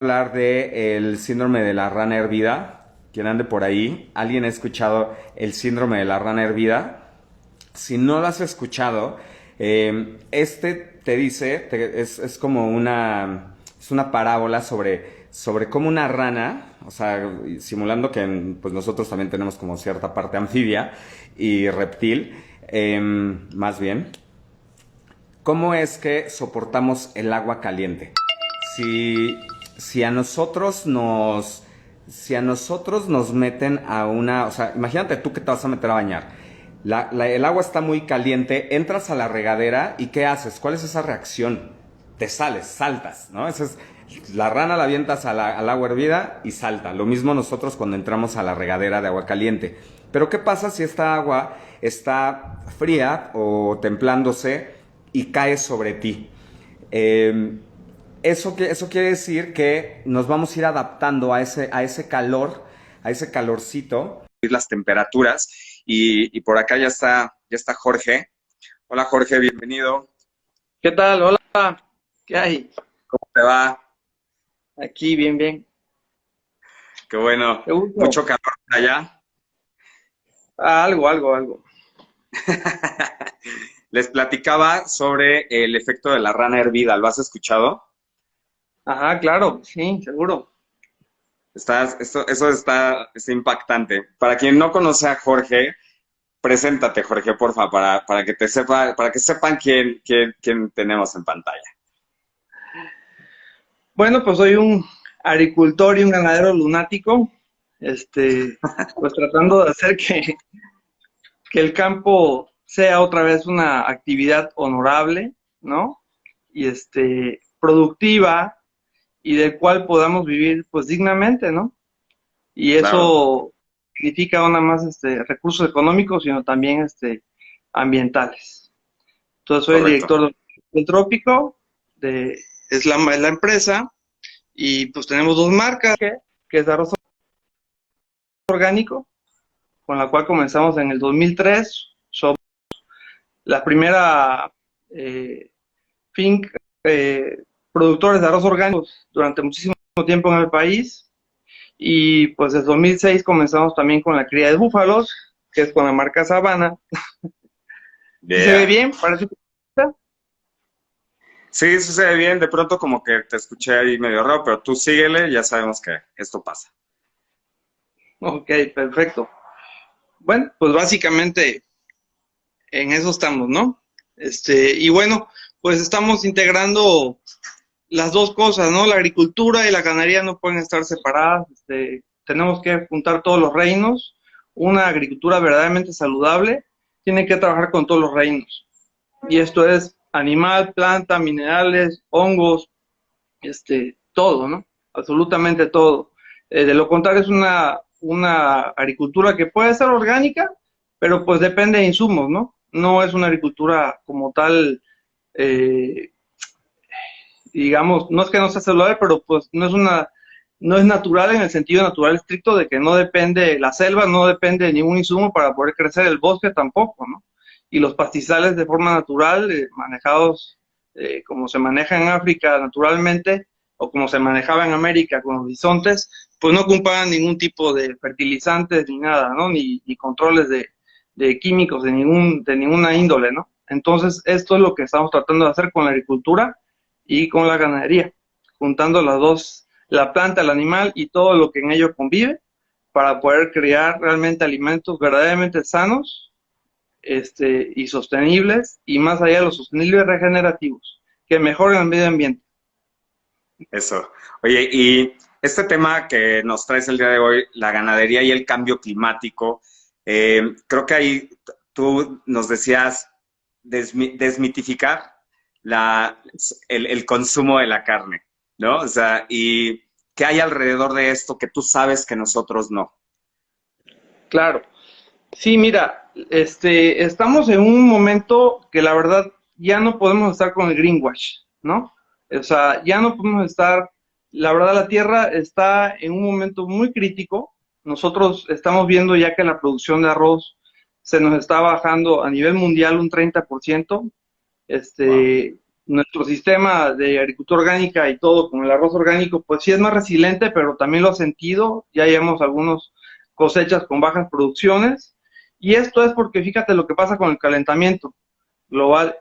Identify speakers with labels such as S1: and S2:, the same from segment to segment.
S1: Hablar de el síndrome de la rana hervida. Quien ande por ahí, ¿alguien ha escuchado el síndrome de la rana hervida? Si no lo has escuchado, este te dice, es como es una parábola sobre cómo una rana, o sea, simulando que pues nosotros también tenemos como cierta parte anfibia y reptil, más bien, ¿cómo es que soportamos el agua caliente? Si, si a nosotros nos, si a nosotros nos meten a una, o sea, imagínate tú que te vas a meter a bañar. El agua está muy caliente, entras a la regadera y ¿qué haces? ¿Cuál es esa reacción? Te sales, saltas, ¿no? La rana la avientas al agua hervida y salta. Lo mismo nosotros cuando entramos a la regadera de agua caliente. Pero ¿qué pasa si esta agua está fría o templándose y cae sobre ti? Eh, eso quiere decir que nos vamos a ir adaptando a ese calor, a ese calorcito. Las temperaturas. Y por acá ya está Jorge. Hola Jorge, bienvenido.
S2: ¿Qué tal? Hola, ¿qué hay?
S1: ¿Cómo te va?
S2: Aquí, bien, bien.
S1: Qué bueno.
S2: Qué gusto.
S1: Mucho calor por allá.
S2: Algo.
S1: Les platicaba sobre el efecto de la rana hervida. ¿Lo has escuchado?
S2: Ajá, claro, sí, seguro.
S1: Está impactante. Para quien no conoce a Jorge, preséntate, Jorge, porfa, para que para que sepan quién tenemos en pantalla.
S2: Bueno, pues soy un agricultor y un ganadero lunático, este, pues tratando de hacer que el campo sea otra vez una actividad honorable, ¿no? Y productiva y del cual podamos vivir, pues dignamente, ¿no? Y
S1: Claro,
S2: eso significa no nada más recursos económicos, sino también ambientales. Entonces soy el
S1: correcto.
S2: director del Trópico, es la empresa, y pues tenemos dos marcas, que es Arroz Orgánico, con la cual comenzamos en el 2003. Somos la primera eh, finca, productores de arroz orgánico durante muchísimo tiempo en el país. Y pues desde 2006 comenzamos también con la cría de búfalos, que es con la marca Sabana. Si se ve
S1: Yeah.
S2: bien, parece que está.
S1: Sí, sí se ve bien. De pronto como que te escuché ahí medio raro, pero tú síguele, ya sabemos que esto pasa.
S2: Ok, perfecto. Bueno, pues básicamente en eso estamos, ¿no? Y bueno, pues estamos integrando las dos cosas, ¿no? La agricultura y la ganadería no pueden estar separadas. Tenemos que juntar todos los reinos. Una agricultura verdaderamente saludable tiene que trabajar con todos los reinos. Y esto es animal, planta, minerales, hongos, todo, ¿no? Absolutamente todo. De lo contrario es una agricultura que puede ser orgánica, pero pues depende de insumos, ¿no? No es una agricultura como tal, eh, digamos, no es que no sea saludable, pero pues no es natural en el sentido natural estricto de que no depende, la selva no depende de ningún insumo para poder crecer, el bosque tampoco, ¿no? Y los pastizales de forma natural, manejados como se maneja en África naturalmente, o como se manejaba en América con los bisontes, pues no ocupaban ningún tipo de fertilizantes ni nada, ¿no? Ni controles de químicos de ninguna índole, ¿no? Entonces, esto es lo que estamos tratando de hacer con la agricultura y con la ganadería, juntando las dos, la planta, el animal y todo lo que en ello convive, para poder crear realmente alimentos verdaderamente sanos, y sostenibles, y más allá de los sostenibles, regenerativos, que mejoren el medio ambiente.
S1: Eso. Oye, y este tema que nos traes el día de hoy, la ganadería y el cambio climático, creo que ahí tú nos decías desmitificar la, el consumo de la carne, ¿no? O sea, y qué hay alrededor de esto que tú sabes que nosotros no.
S2: Claro. Sí, mira, estamos en un momento que la verdad ya no podemos estar con el greenwash, ¿no? O sea, ya no podemos estar, la verdad la Tierra está en un momento muy crítico. Nosotros estamos viendo ya que la producción de arroz se nos está bajando a nivel mundial un 30%.
S1: Wow.
S2: Este, nuestro sistema de agricultura orgánica y todo con el arroz orgánico, pues sí es más resiliente, pero también lo ha sentido. Ya llevamos algunas cosechas con bajas producciones. Y esto es porque fíjate lo que pasa con el calentamiento global.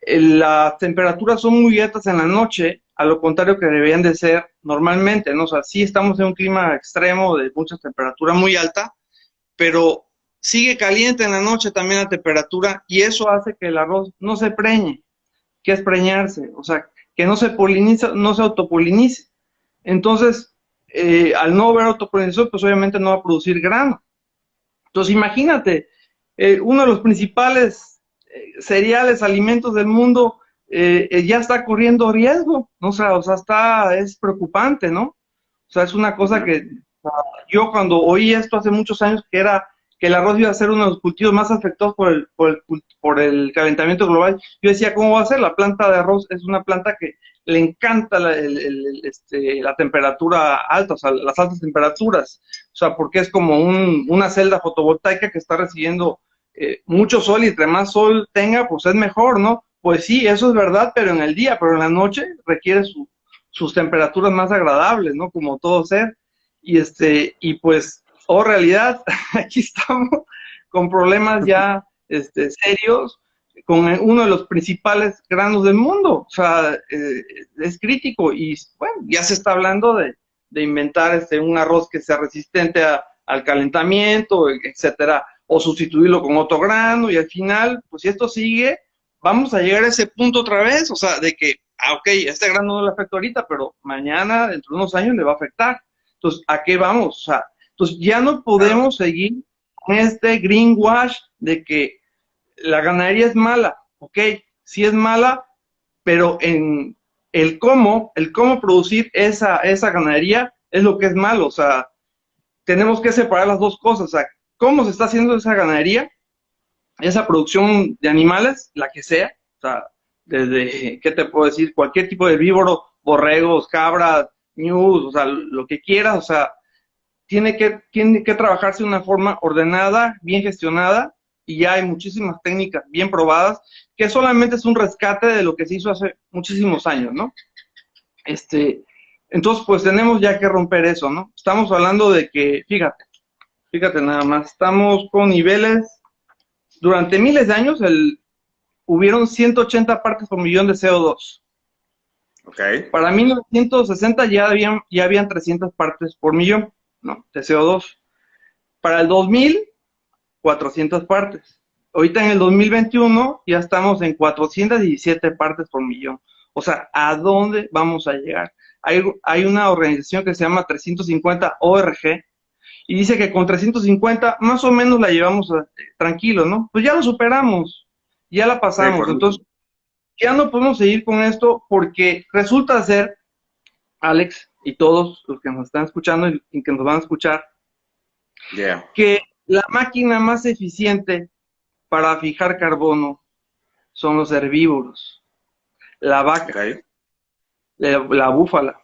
S2: Las temperaturas son muy altas en la noche, a lo contrario que deberían de ser normalmente, ¿no? O sea, sí estamos en un clima extremo de mucha temperatura muy alta, pero sigue caliente en la noche también la temperatura y eso hace que el arroz no se preñe. ¿Qué es preñarse? O sea, que no se poliniza, no se autopolinice. Entonces, al no haber autopolinización, pues obviamente no va a producir grano. Entonces, imagínate, uno de los principales cereales, alimentos del mundo, ya está corriendo riesgo, ¿no? O sea, es preocupante, ¿no? O sea, es una cosa que yo cuando oí esto hace muchos años, que era que el arroz iba a ser uno de los cultivos más afectados por el calentamiento global, yo decía, ¿cómo va a ser? La planta de arroz es una planta que le encanta la temperatura alta, o sea, las altas temperaturas, o sea, porque es como una celda fotovoltaica que está recibiendo mucho sol y entre más sol tenga, pues es mejor, ¿no? Pues sí, eso es verdad, pero en el día, pero en la noche requiere sus temperaturas más agradables, ¿no? Como todo ser. Y pues, oh realidad, aquí estamos con problemas ya serios, con uno de los principales granos del mundo. O sea, es crítico y bueno, ya se está hablando de inventar un arroz que sea resistente al calentamiento, etcétera, o sustituirlo con otro grano y al final, pues si esto sigue, vamos a llegar a ese punto otra vez, o sea, de que, ok, este grano no le afecta ahorita, pero mañana, dentro de unos años, le va a afectar. Entonces, ¿a qué vamos? O sea, entonces ya no podemos seguir con este greenwash de que la ganadería es mala, ok, sí es mala, pero en el cómo producir esa ganadería es lo que es malo, o sea, tenemos que separar las dos cosas, o sea, cómo se está haciendo esa ganadería, esa producción de animales, la que sea, o sea, desde, ¿qué te puedo decir? Cualquier tipo de herbívoro, borregos, cabras, ñus, o sea, lo que quieras, o sea, tiene que trabajarse de una forma ordenada, bien gestionada, y ya hay muchísimas técnicas bien probadas, que solamente es un rescate de lo que se hizo hace muchísimos años, ¿no? Entonces, pues tenemos ya que romper eso, ¿no? Estamos hablando de que, fíjate nada más, estamos con niveles, durante miles de años hubieron 180 partes por millón de CO2.
S1: Okay.
S2: Para 1960 ya habían 300 partes por millón, ¿no? De CO2. Para el 2000, 400 partes. Ahorita en el 2021 ya estamos en 417 partes por millón. O sea, ¿a dónde vamos a llegar? Hay una organización que se llama 350 ORG y dice que con 350 más o menos la llevamos tranquilo, ¿no? Pues ya lo superamos, ya la pasamos. Entonces, ya no podemos seguir con esto porque resulta ser, Alex, y todos los que nos están escuchando y que nos van a escuchar, que la máquina más eficiente para fijar carbono son los herbívoros. La vaca, la búfala,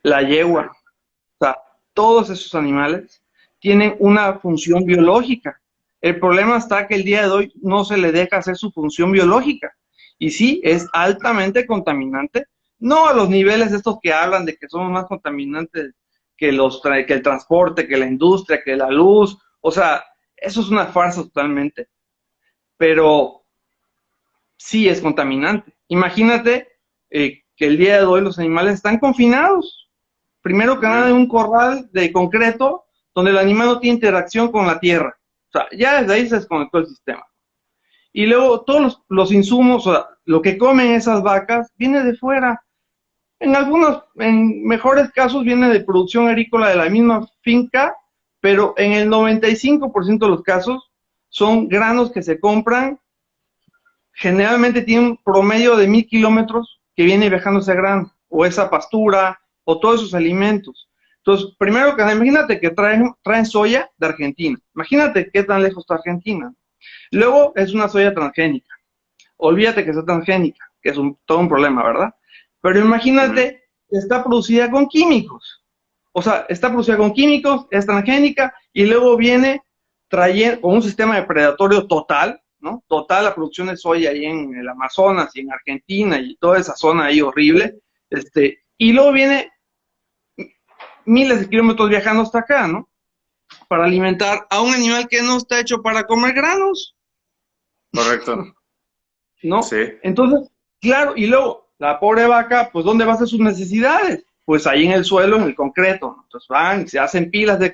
S2: la yegua, o sea, todos esos animales tienen una función biológica. El problema está que el día de hoy no se le deja hacer su función biológica. Y sí, es altamente contaminante, no a los niveles estos que hablan de que somos más contaminantes que el transporte, que la industria, que la luz. O sea, eso es una farsa totalmente. Pero sí es contaminante. Imagínate que el día de hoy los animales están confinados. Primero que nada en un corral de concreto donde el animal no tiene interacción con la tierra. O sea, ya desde ahí se desconectó el sistema. Y luego todos los insumos, o sea, lo que comen esas vacas, viene de fuera. En mejores casos viene de producción agrícola de la misma finca, pero en el 95% de los casos son granos que se compran. Generalmente tiene un promedio de 1000 kilómetros que viene viajando ese grano, o esa pastura, o todos esos alimentos. Entonces, primero que nada, imagínate que traen soya de Argentina. Imagínate qué tan lejos está Argentina. Luego es una soya transgénica. Olvídate que sea transgénica, que es todo un problema, ¿verdad? Pero imagínate que está producida con químicos. O sea, está producida con químicos, es transgénica, y luego viene trayendo con un sistema depredatorio total, ¿no? Total, la producción de soya ahí en el Amazonas y en Argentina y toda esa zona ahí horrible, y luego viene miles de kilómetros viajando hasta acá, ¿no? Para alimentar a un animal que no está hecho para comer granos,
S1: Correcto.
S2: ¿no?
S1: Sí.
S2: Entonces, claro, y luego, la pobre vaca, pues, ¿dónde va a hacer sus necesidades? Pues ahí en el suelo, en el concreto, ¿no? Entonces van, se hacen pilas de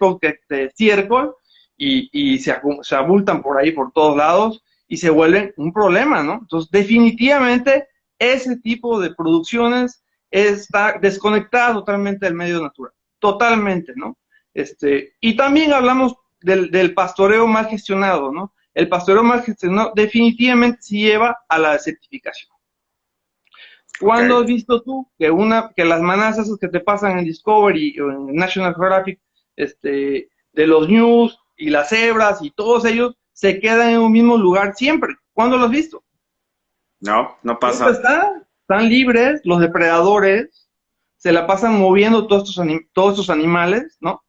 S2: estiércol y se abultan por ahí, por todos lados, y se vuelven un problema, ¿no? Entonces, definitivamente, ese tipo de producciones está desconectada totalmente del medio natural, totalmente, ¿no? Y también hablamos del pastoreo mal gestionado, ¿no? El pastoreo mal gestionado definitivamente sí lleva a la desertificación. ¿Cuándo has visto tú que las manadas esas que te pasan en Discovery o en National Geographic, de los news y las cebras y todos ellos se quedan en un mismo lugar siempre? ¿Cuándo lo has visto?
S1: No, no
S2: Siempre
S1: pasa.
S2: están libres, los depredadores se la pasan moviendo todos estos animales, ¿no?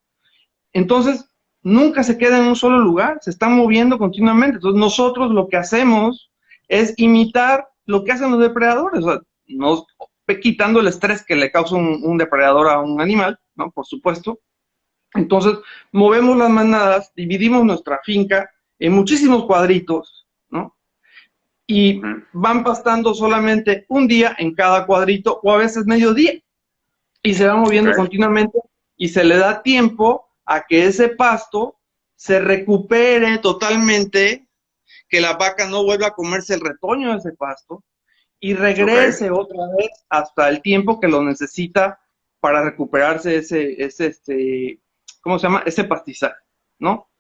S2: Entonces, nunca se queda en un solo lugar, se están moviendo continuamente. Entonces, nosotros lo que hacemos es imitar lo que hacen los depredadores, o sea, quitando el estrés que le causa un depredador a un animal, ¿no? Por supuesto. Entonces, movemos las manadas, dividimos nuestra finca en muchísimos cuadritos, ¿no? Y van pastando solamente un día en cada cuadrito o a veces medio día. Y se va moviendo continuamente y se le da tiempo a que ese pasto se recupere totalmente, que la vaca no vuelva a comerse el retoño de ese pasto y regrese otra vez hasta el tiempo que lo necesita para recuperarse ¿cómo se llama? Ese pastizal, ¿no?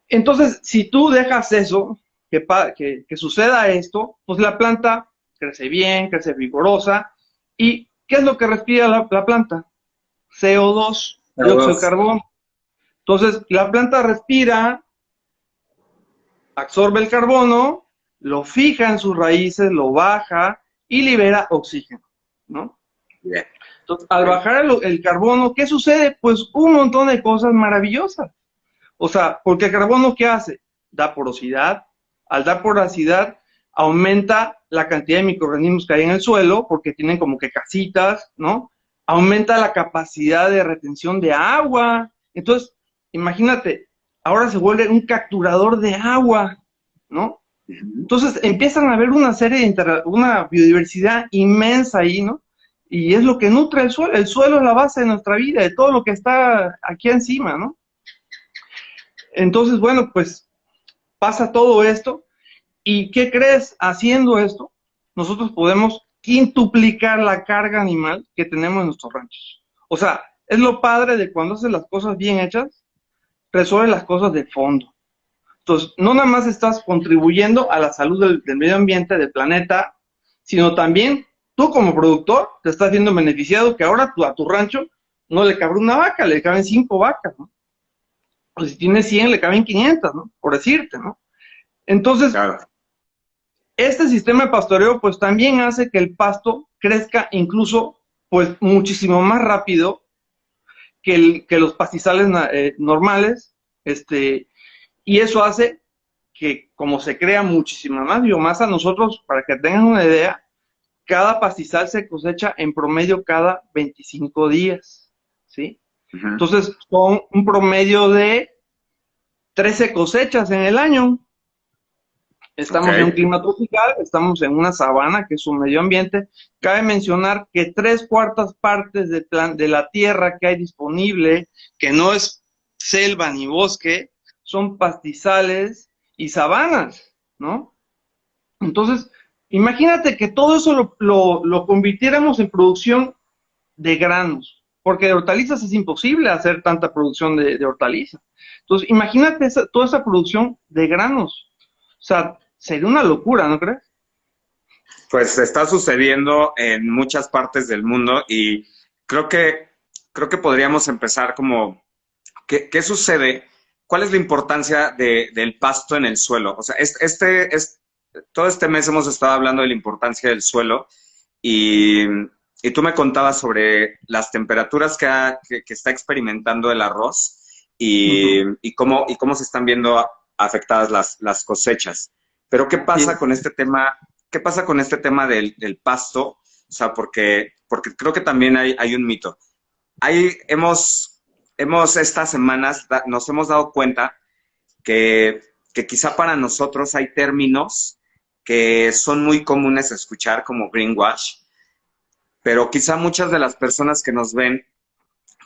S2: Entonces, si tú dejas eso, que suceda esto, pues la planta crece bien, crece vigorosa. ¿Y qué es lo que respira la planta? CO2, dióxido de carbono. Entonces, la planta respira, absorbe el carbono, lo fija en sus raíces, lo baja y libera oxígeno, ¿no?
S1: Bien.
S2: Entonces, al bajar el carbono, ¿qué sucede? Pues un montón de cosas maravillosas. O sea, porque el carbono, ¿qué hace? Da porosidad. Al dar porosidad, aumenta la cantidad de microorganismos que hay en el suelo, porque tienen como que casitas, ¿no? Aumenta la capacidad de retención de agua. Entonces, imagínate, ahora se vuelve un capturador de agua, ¿no? Entonces empiezan a haber una serie una biodiversidad inmensa ahí, ¿no? Y es lo que nutre el suelo. El suelo es la base de nuestra vida, de todo lo que está aquí encima, ¿no? Entonces, bueno, pues pasa todo esto. ¿Y qué crees? Haciendo esto, nosotros podemos quintuplicar la carga animal que tenemos en nuestros ranchos. O sea, es lo padre de cuando haces las cosas bien hechas, resuelve las cosas de fondo. Entonces, no nada más estás contribuyendo a la salud del medio ambiente, del planeta, sino también tú como productor te estás viendo beneficiado que ahora a tu rancho no le cabe una vaca, le caben 5 vacas, ¿no? O si tienes 100, le caben 500, ¿no? Por decirte, ¿no? Entonces, este sistema de pastoreo pues también hace que el pasto crezca incluso pues muchísimo más rápido que los pastizales normales, y eso hace que como se crea muchísima más biomasa, nosotros, para que tengan una idea, cada pastizal se cosecha en promedio cada 25 días, ¿sí? Entonces, son un promedio de 13 cosechas en el año. Estamos en un clima tropical, estamos en una sabana, que es un medio ambiente. Cabe mencionar que 3/4 partes de la tierra que hay disponible, que no es selva ni bosque, son pastizales y sabanas, ¿no? Entonces, imagínate que todo eso lo convirtiéramos en producción de granos, porque de hortalizas es imposible hacer tanta producción de hortalizas. Entonces, imagínate toda esa producción de granos. O sea, sería una locura, ¿no crees?
S1: Pues está sucediendo en muchas partes del mundo y creo que, creo que podríamos empezar como, ¿qué sucede? ¿Cuál es la importancia del pasto en el suelo? O sea, todo este mes hemos estado hablando de la importancia del suelo y, y tú me contabas sobre las temperaturas que está experimentando el arroz y cómo se están viendo afectadas las cosechas. Pero ¿qué
S2: Sí.
S1: pasa con este tema? ¿Qué pasa con este tema del pasto? O sea, porque creo que también hay un mito. Hay, hemos estas semanas nos hemos dado cuenta que quizá para nosotros hay términos que son muy comunes escuchar como greenwash, pero quizá muchas de las personas que nos ven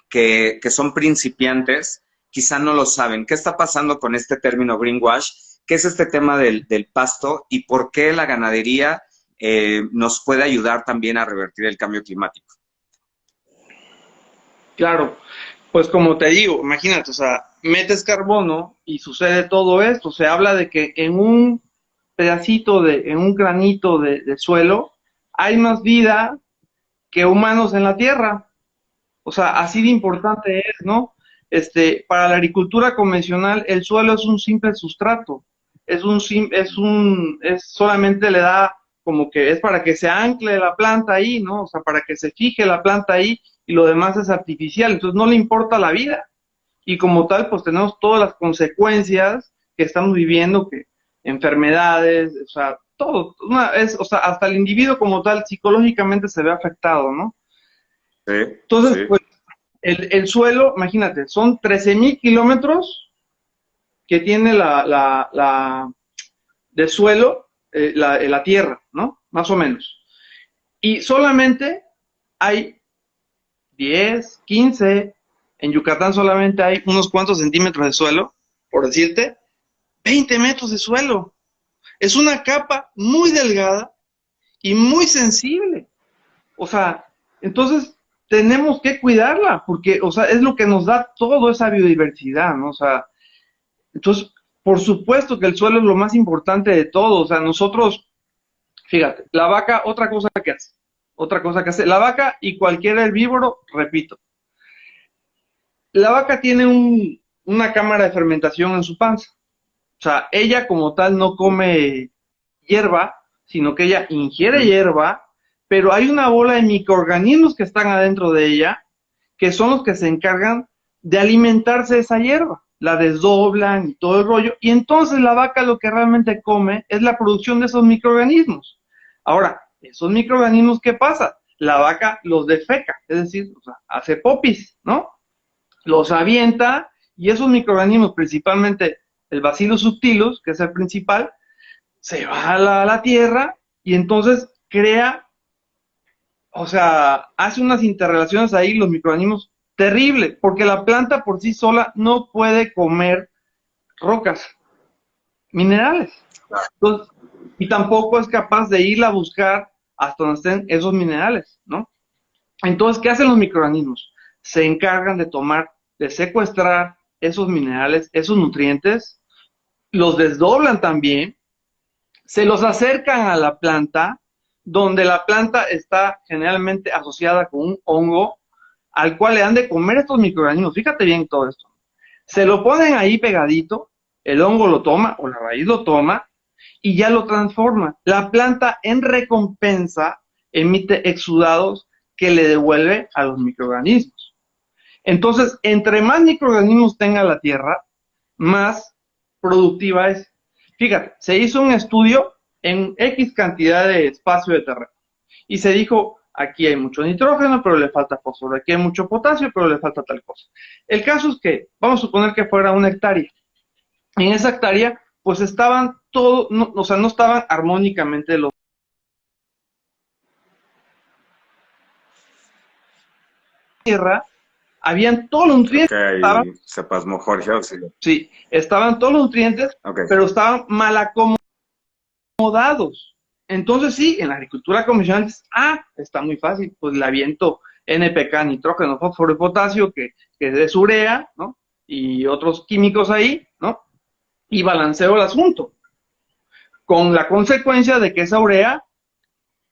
S1: que son principiantes, quizá no lo saben. ¿Qué está pasando con este término greenwash? ¿Qué es este tema del pasto y por qué la ganadería nos puede ayudar también a revertir el cambio climático?
S2: Claro, pues como te digo, imagínate, o sea, metes carbono y sucede todo esto. Se habla de que en un pedacito en un granito de suelo, hay más vida que humanos en la Tierra. O sea, así de importante es, ¿no? Para la agricultura convencional, el suelo es un simple sustrato. Es solamente le da como que es para que se ancle la planta ahí, ¿no? O sea, para que se fije la planta ahí y lo demás es artificial. Entonces no le importa la vida. Y como tal, pues tenemos todas las consecuencias que estamos viviendo, que enfermedades, o sea, todo, o sea, hasta el individuo como tal psicológicamente se ve afectado, ¿no?
S1: Sí,
S2: Entonces,
S1: sí.
S2: pues el suelo, imagínate, son 13.000 kilómetros que tiene de suelo la Tierra, ¿no? Más o menos. Y solamente hay 10, 15, en Yucatán solamente hay unos cuantos centímetros de suelo, por decirte, 20 metros de suelo. Es una capa muy delgada y muy sensible. O sea, entonces tenemos que cuidarla, porque, o sea, es lo que nos da toda esa biodiversidad, ¿no? O sea, entonces, por supuesto que el suelo es lo más importante de todo. O sea, nosotros, fíjate, la vaca, otra cosa que hace, la vaca y cualquier herbívoro, repito, la vaca tiene una cámara de fermentación en su panza. O sea, ella como tal no come hierba, sino que ella ingiere hierba, pero hay una bola de microorganismos que están adentro de ella, que son los que se encargan de alimentarse de esa hierba. La desdoblan y todo el rollo, y entonces la vaca lo que realmente come es la producción de esos microorganismos. Ahora, esos microorganismos, ¿qué pasa? La vaca los defeca, es decir, o sea, hace popis, ¿no? Los avienta y esos microorganismos, principalmente el Bacillus subtilus, que es el principal, se va a la tierra y entonces crea, o sea, hace unas interrelaciones ahí, los microorganismos, terrible, porque la planta por sí sola no puede comer rocas, minerales. Entonces, y tampoco es capaz de ir a buscar hasta donde estén esos minerales, ¿no? Entonces, ¿qué hacen los microorganismos? Se encargan de tomar, de secuestrar esos minerales, esos nutrientes, los desdoblan también, se los acercan a la planta, donde la planta está generalmente asociada con un hongo, al cual le dan de comer estos microorganismos. Fíjate bien todo esto. Se lo ponen ahí pegadito, el hongo lo toma, o la raíz lo toma, y ya lo transforma. La planta, en recompensa, emite exudados que le devuelve a los microorganismos. Entonces, entre más microorganismos tenga la tierra, más productiva es. Fíjate, se hizo un estudio en X cantidad de espacio de terreno y se dijo, aquí hay mucho nitrógeno, pero le falta fósforo, aquí hay mucho potasio, pero le falta tal cosa. El caso es que, vamos a suponer que fuera una hectárea. En esa hectárea, pues estaban todos, no, o sea, no estaban armónicamente los tierra, habían todos los
S1: Creo
S2: nutrientes,
S1: que
S2: estaban,
S1: ahí se pasmó Jorge. O sí.
S2: sí, estaban todos los nutrientes,
S1: Ok.
S2: pero estaban mal acomodados. Entonces sí, en la agricultura convencional, está muy fácil, pues le aviento NPK, nitrógeno, fósforo y potasio, que es urea, ¿no? Y otros químicos ahí, ¿no? Y balanceo el asunto, con la consecuencia de que esa urea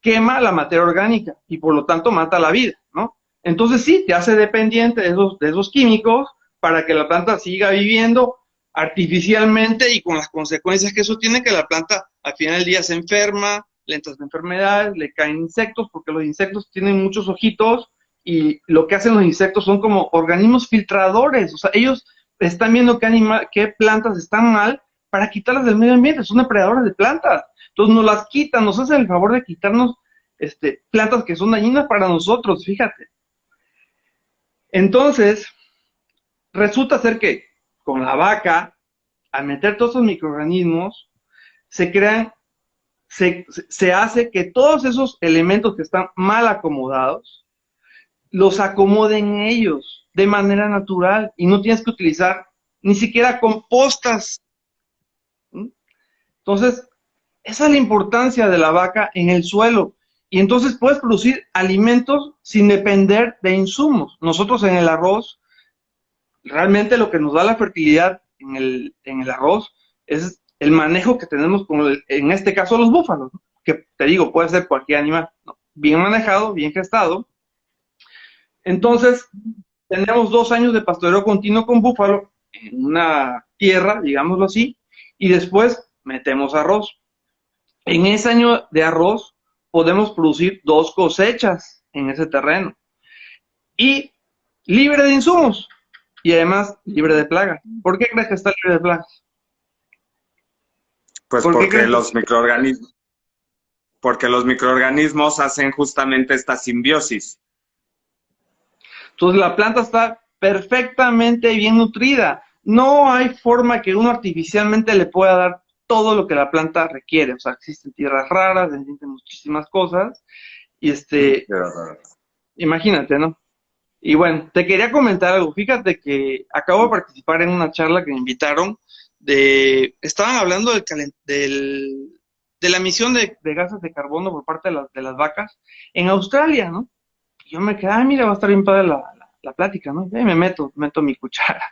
S2: quema la materia orgánica y por lo tanto mata la vida, ¿no? Entonces sí, te hace dependiente de esos químicos para que la planta siga viviendo artificialmente y con las consecuencias que eso tiene, que la planta al final del día se enferma, le entran enfermedades, le caen insectos, porque los insectos tienen muchos ojitos y lo que hacen los insectos son como organismos filtradores, o sea, ellos están viendo qué plantas están mal para quitarlas del medio ambiente, son depredadores de plantas. Entonces nos las quitan, nos hacen el favor de quitarnos plantas que son dañinas para nosotros, fíjate. Entonces, resulta ser que con la vaca, al meter todos esos microorganismos, se crean, se hace que todos esos elementos que están mal acomodados, los acomoden ellos de manera natural y no tienes que utilizar ni siquiera compostas. ¿Sí? Entonces, esa es la importancia de la vaca en el suelo. Y entonces puedes producir alimentos sin depender de insumos. Nosotros en el arroz, realmente lo que nos da la fertilidad en el arroz es el manejo que tenemos con, en este caso, los búfalos, ¿no? Que te digo, puede ser cualquier animal, ¿no? Bien manejado, bien gestado. Entonces, tenemos 2 años de pastoreo continuo con búfalo en una tierra, digámoslo así, y después metemos arroz. En ese año de arroz podemos producir 2 cosechas en ese terreno. Y libre de insumos. Y además libre de plaga. ¿Por qué crees que está libre de plagas?
S1: Pues porque los microorganismos hacen justamente esta simbiosis.
S2: Entonces la planta está perfectamente bien nutrida. No hay forma que uno artificialmente le pueda dar todo lo que la planta requiere. O sea, existen tierras raras, existen muchísimas cosas. Y imagínate, ¿no? Y bueno, te quería comentar algo. Fíjate que acabo de participar en una charla que me invitaron estaban hablando de la emisión de gases de carbono por parte de las vacas en Australia, ¿no? Y yo me quedé, mira, va a estar bien padre la plática, ¿no? Y me meto mi cuchara.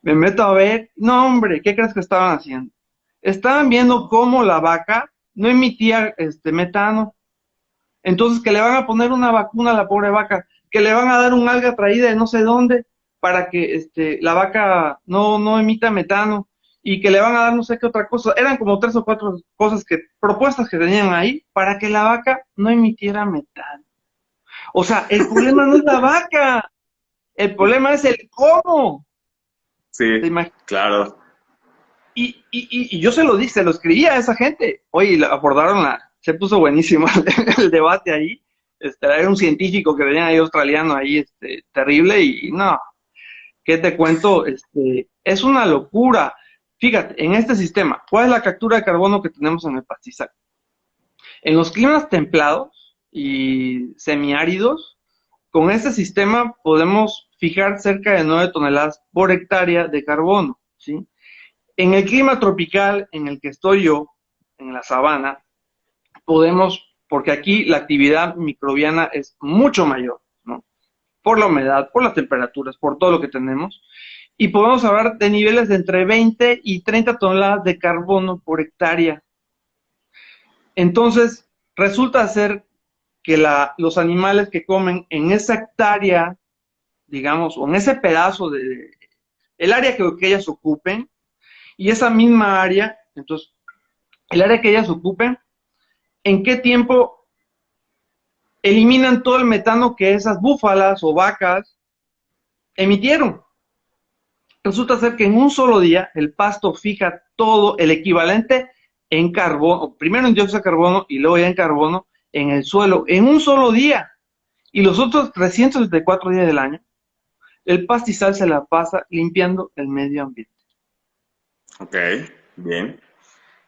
S2: Me meto a ver, no hombre, ¿qué crees que estaban haciendo? Estaban viendo cómo la vaca no emitía metano. Entonces que le van a poner una vacuna a la pobre vaca, que le van a dar un alga traída de no sé dónde para que la vaca no emita metano y que le van a dar no sé qué otra cosa. Eran como 3 o 4 cosas propuestas que tenían ahí para que la vaca no emitiera metano. O sea, el problema no es la vaca, el problema es el cómo.
S1: Sí, claro.
S2: Y yo se lo escribí a esa gente. Oye, abordaron se puso buenísimo el debate ahí. Era un científico que venía ahí australiano ahí, terrible, y no, ¿qué te cuento? Es una locura. Fíjate, en este sistema, ¿cuál es la captura de carbono que tenemos en el pastizal? En los climas templados y semiáridos, con este sistema podemos fijar cerca de 9 toneladas por hectárea de carbono, ¿sí? En el clima tropical en el que estoy yo, en la sabana, podemos, porque aquí la actividad microbiana es mucho mayor, ¿no? Por la humedad, por las temperaturas, por todo lo que tenemos, y podemos hablar de niveles de entre 20 y 30 toneladas de carbono por hectárea. Entonces, resulta ser que los animales que comen en esa hectárea, digamos, o en ese pedazo el área que ellas ocupen, y esa misma área, entonces, el área que ellas ocupen, ¿en qué tiempo eliminan todo el metano que esas búfalas o vacas emitieron? Resulta ser que en un solo día el pasto fija todo el equivalente en carbono, primero en dióxido de carbono y luego ya en carbono, en el suelo, en un solo día. Y los otros 364 días del año, el pastizal se la pasa limpiando el medio ambiente.
S1: Ok, bien.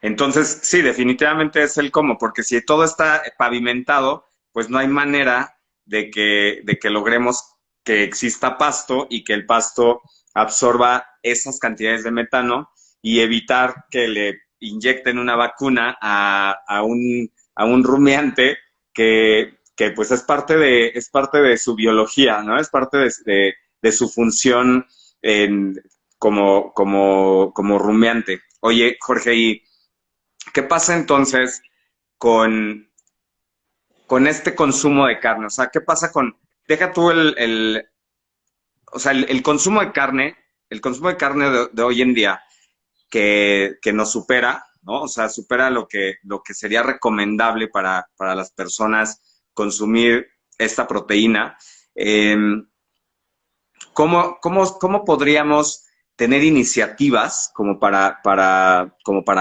S1: Entonces, sí, definitivamente es el cómo, porque si todo está pavimentado, pues no hay manera de que logremos que exista pasto y que el pasto absorba esas cantidades de metano y evitar que le inyecten una vacuna a un rumiante que pues es parte de su biología, ¿no? Es parte de su función como rumiante. Oye, Jorge, ¿y qué pasa entonces con, con este consumo de carne? O sea, ¿qué pasa deja tú o sea, el consumo de carne, de hoy en día que nos supera, ¿no? O sea, supera lo que sería recomendable para las personas consumir esta proteína. ¿Cómo podríamos tener iniciativas como para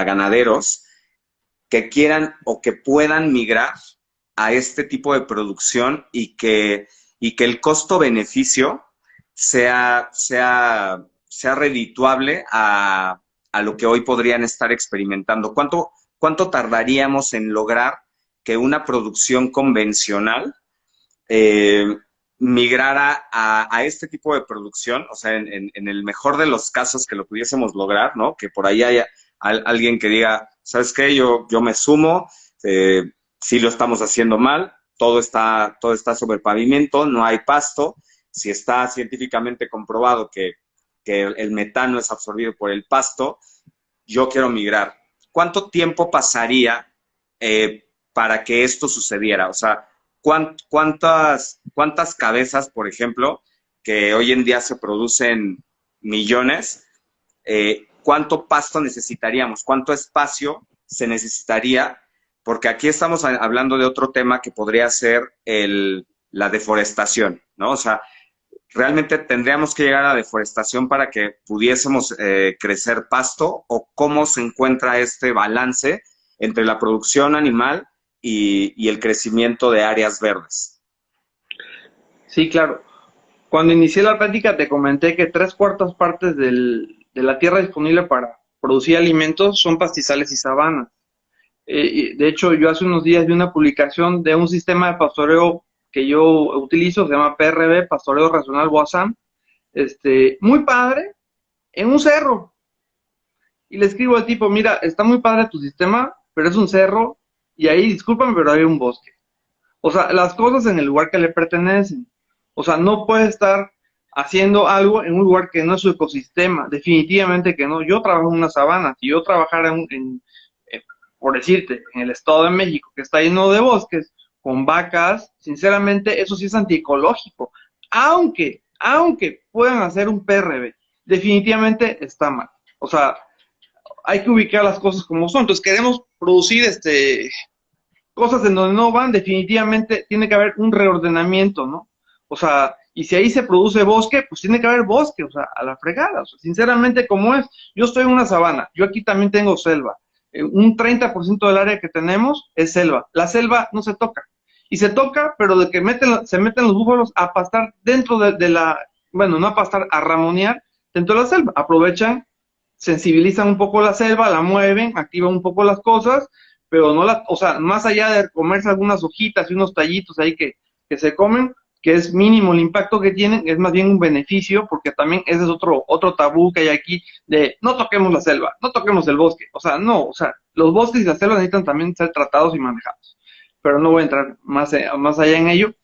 S1: ganaderos que quieran o que puedan migrar a este tipo de producción y que el costo-beneficio sea redituable a lo que hoy podrían estar experimentando. ¿Cuánto tardaríamos en lograr que una producción convencional eh, migrara a este tipo de producción? O sea, en el mejor de los casos que lo pudiésemos lograr, ¿no? Que por ahí haya alguien que diga, ¿sabes qué? Yo me sumo, sí lo estamos haciendo mal, todo está sobre pavimento, no hay pasto. Si está científicamente comprobado que el metano es absorbido por el pasto, yo quiero migrar. ¿Cuánto tiempo pasaría para que esto sucediera? O sea, ¿cuántas cabezas, por ejemplo, que hoy en día se producen millones, cuánto pasto necesitaríamos? ¿Cuánto espacio se necesitaría? Porque aquí estamos hablando de otro tema que podría ser la deforestación, ¿no? O sea, ¿realmente tendríamos que llegar a la deforestación para que pudiésemos crecer pasto? ¿O cómo se encuentra este balance entre la producción animal y el crecimiento de áreas verdes?
S2: Sí, claro. Cuando inicié la plática te comenté que 3/4 partes de la tierra disponible para producir alimentos son pastizales y sabanas. De hecho, yo hace unos días vi una publicación de un sistema de pastoreo que yo utilizo, se llama PRB, Pastoreo Racional Boazán, muy padre, en un cerro. Y le escribo al tipo, mira, está muy padre tu sistema, pero es un cerro, y ahí, discúlpame, pero hay un bosque. O sea, las cosas en el lugar que le pertenecen. O sea, no puede estar haciendo algo en un lugar que no es su ecosistema. Definitivamente que no. Yo trabajo en una sabana. Si yo trabajara por decirte, en el Estado de México, que está lleno de bosques, con vacas, sinceramente, eso sí es antiecológico. Aunque puedan hacer un PRB, definitivamente está mal. O sea, hay que ubicar las cosas como son. Entonces, queremos producir cosas en donde no van, definitivamente tiene que haber un reordenamiento, ¿no? O sea, y si ahí se produce bosque, pues tiene que haber bosque, o sea, a la fregada, o sea, sinceramente, como es, yo estoy en una sabana, yo aquí también tengo selva, un 30% del área que tenemos es selva, la selva no se toca, y se toca, pero de que se meten los búfalos a pastar dentro de la, bueno, no a pastar, a ramonear dentro de la selva, aprovechan, sensibilizan un poco la selva, la mueven, activan un poco las cosas, pero no o sea, más allá de comerse algunas hojitas y unos tallitos ahí que se comen, que es mínimo el impacto que tienen, es más bien un beneficio, porque también ese es otro tabú que hay aquí, de no toquemos la selva, no toquemos el bosque, o sea, no, o sea, los bosques y las selvas necesitan también ser tratados y manejados, pero no voy a entrar más allá en ello,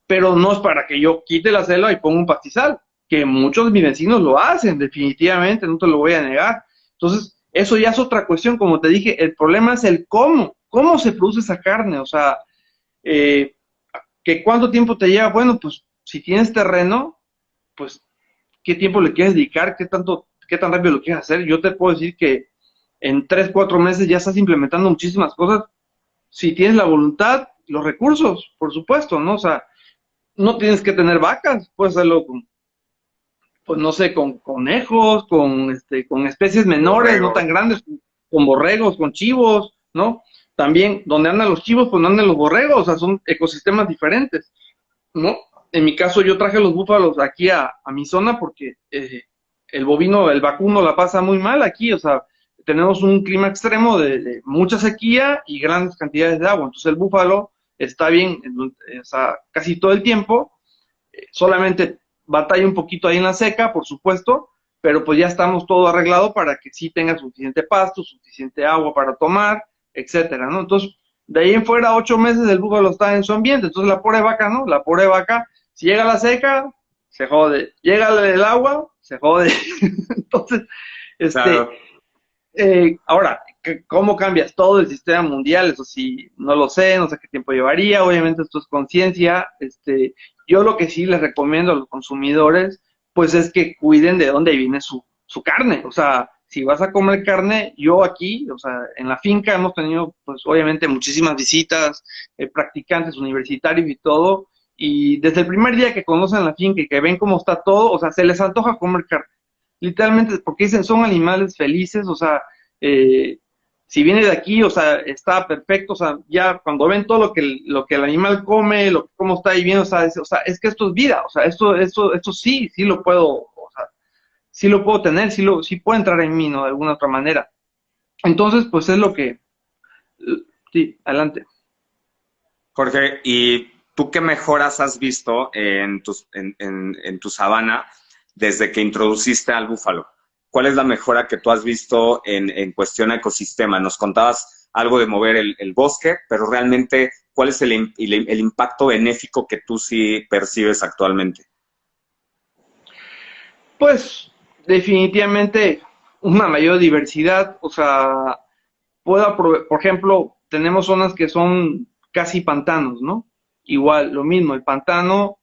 S2: pero no es para que yo quite la selva y ponga un pastizal, que muchos de mis vecinos lo hacen, definitivamente, no te lo voy a negar. Entonces, eso ya es otra cuestión, como te dije, el problema es el cómo se produce esa carne, o sea, que cuánto tiempo te lleva, bueno, pues si tienes terreno, pues qué tiempo le quieres dedicar, qué tan rápido lo quieres hacer. Yo te puedo decir que en 3, 4 meses ya estás implementando muchísimas cosas, si tienes la voluntad, los recursos, por supuesto, ¿no? O sea, no tienes que tener vacas, puedes hacerlo con, pues no sé, con conejos, con especies menores, no
S1: Borregos.
S2: tan grandes, con borregos, con chivos, ¿no? También, donde andan los chivos, pues no andan los borregos, o sea, son ecosistemas diferentes, ¿no? En mi caso, yo traje los búfalos aquí a mi zona porque el bovino, el vacuno la pasa muy mal aquí, o sea, tenemos un clima extremo de mucha sequía y grandes cantidades de agua, entonces el búfalo está bien, o sea, casi todo el tiempo, solamente batalla un poquito ahí en la seca, por supuesto, pero pues ya estamos todo arreglado para que sí tenga suficiente pasto, suficiente agua para tomar, etcétera, ¿no? Entonces, de ahí en fuera, 8 meses el búfalo está en su ambiente, entonces la pobre vaca, ¿no? La pobre vaca, si llega la seca, se jode, llega el agua, se jode. Entonces, este,
S1: Claro.
S2: ahora, ¿cómo cambias todo el sistema mundial? Eso sí, no lo sé, no sé qué tiempo llevaría, obviamente esto es conciencia, yo lo que sí les recomiendo a los consumidores, pues es que cuiden de dónde viene su carne, o sea, si vas a comer carne, yo aquí, o sea, en la finca hemos tenido, pues obviamente muchísimas visitas, practicantes universitarios y todo, y desde el primer día que conocen la finca y que ven cómo está todo, o sea, se les antoja comer carne. literalmente, porque dicen son animales felices, o sea, si viene de aquí, o sea, está perfecto, o sea, ya cuando ven todo lo que el animal come, cómo está viviendo, o sea, es que esto es vida, o sea, esto sí, sí lo puedo, o sea, sí lo puedo tener, sí puede entrar en mí, ¿no? De alguna otra manera. Entonces, pues es lo que, sí, adelante.
S1: Jorge, ¿y tú qué mejoras has visto en tu sabana desde que introduciste al búfalo? ¿Cuál es la mejora que tú has visto en cuestión a ecosistema? Nos contabas algo de mover el bosque, pero realmente, ¿cuál es el impacto benéfico que tú sí percibes actualmente?
S2: Pues definitivamente una mayor diversidad, o sea, por ejemplo, tenemos zonas que son casi pantanos, ¿no? Igual, lo mismo, el pantano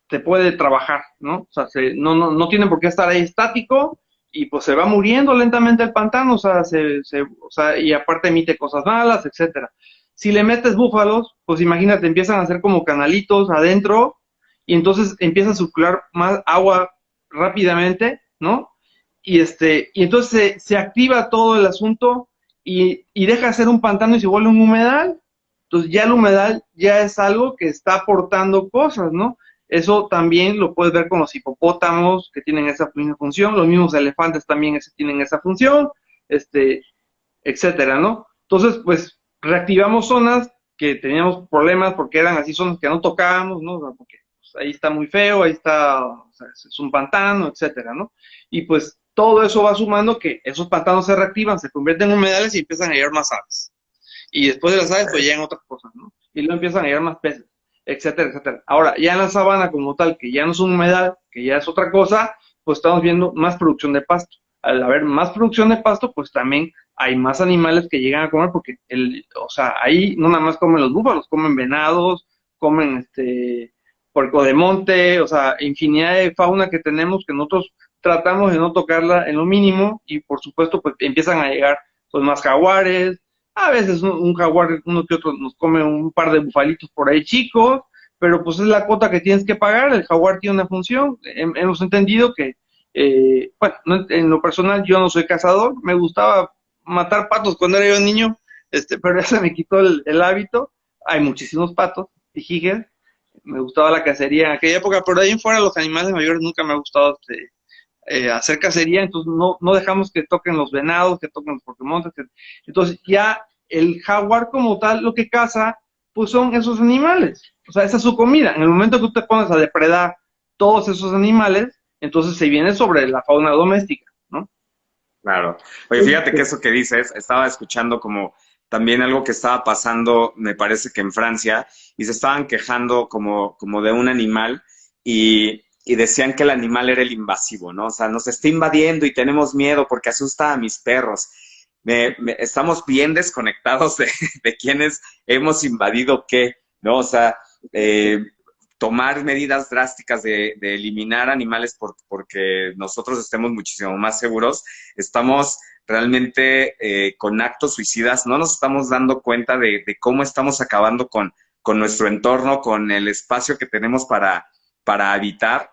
S2: te puede trabajar, ¿no? O sea, no tiene por qué estar ahí estático y pues se va muriendo lentamente el pantano, o sea, o sea, y aparte emite cosas malas, etcétera. Si le metes búfalos, pues imagínate, empiezan a hacer como canalitos adentro y entonces empieza a circular más agua rápidamente, ¿no? Y entonces se activa todo el asunto y deja de ser un pantano y se vuelve un humedal. Entonces ya el humedal ya es algo que está aportando cosas, ¿no? Eso también lo puedes ver con los hipopótamos que tienen esa misma función, los mismos elefantes también tienen esa función, este, etcétera, ¿no? Entonces, pues reactivamos zonas que teníamos problemas porque eran así zonas que no tocábamos, ¿no? O sea, porque pues, ahí está muy feo, ahí está, o sea, es un pantano, etcétera, ¿no? Y pues todo eso va sumando que esos pantanos se reactivan, se convierten en humedales y empiezan a llegar más aves. Y después de las aves, pues llegan otras cosas, ¿no? Y luego empiezan a llegar más peces, etcétera, etcétera. Ahora, ya en la sabana como tal, que ya no es un humedal, que ya es otra cosa, pues estamos viendo más producción de pasto. Al haber más producción de pasto, pues también hay más animales que llegan a comer, porque o sea, ahí no nada más comen los búfalos, comen venados, comen puerco de monte, o sea, infinidad de fauna que tenemos que nosotros tratamos de no tocarla en lo mínimo, y por supuesto, pues empiezan a llegar pues más jaguares, a veces un jaguar, uno que otro nos come un par de bufalitos por ahí chicos, pero pues es la cuota que tienes que pagar, el jaguar tiene una función, hemos entendido que, bueno, en lo personal yo no soy cazador, me gustaba matar patos cuando era yo niño, pero ya se me quitó el hábito, hay muchísimos patos, pijijes, me gustaba la cacería en aquella época, pero de ahí en fuera los animales mayores nunca me ha gustado hacer cacería, entonces no dejamos que toquen los venados, que toquen los Pokémon, entonces ya el jaguar como tal lo que caza, pues son esos animales, o sea, esa es su comida, en el momento que tú te pones a depredar todos esos animales, entonces se viene sobre la fauna doméstica, ¿no?
S1: Claro. Oye, fíjate que eso que dices, estaba escuchando como también algo que estaba pasando, me parece que en Francia, y se estaban quejando como de un animal y decían que el animal era el invasivo, ¿no? O sea, nos está invadiendo y tenemos miedo porque asusta a mis perros. Estamos bien desconectados de quienes hemos invadido qué, ¿no? O sea, eh, tomar medidas drásticas de eliminar animales porque nosotros estemos muchísimo más seguros, estamos realmente con actos suicidas, no nos estamos dando cuenta de cómo estamos acabando con nuestro entorno, con el espacio que tenemos para habitar.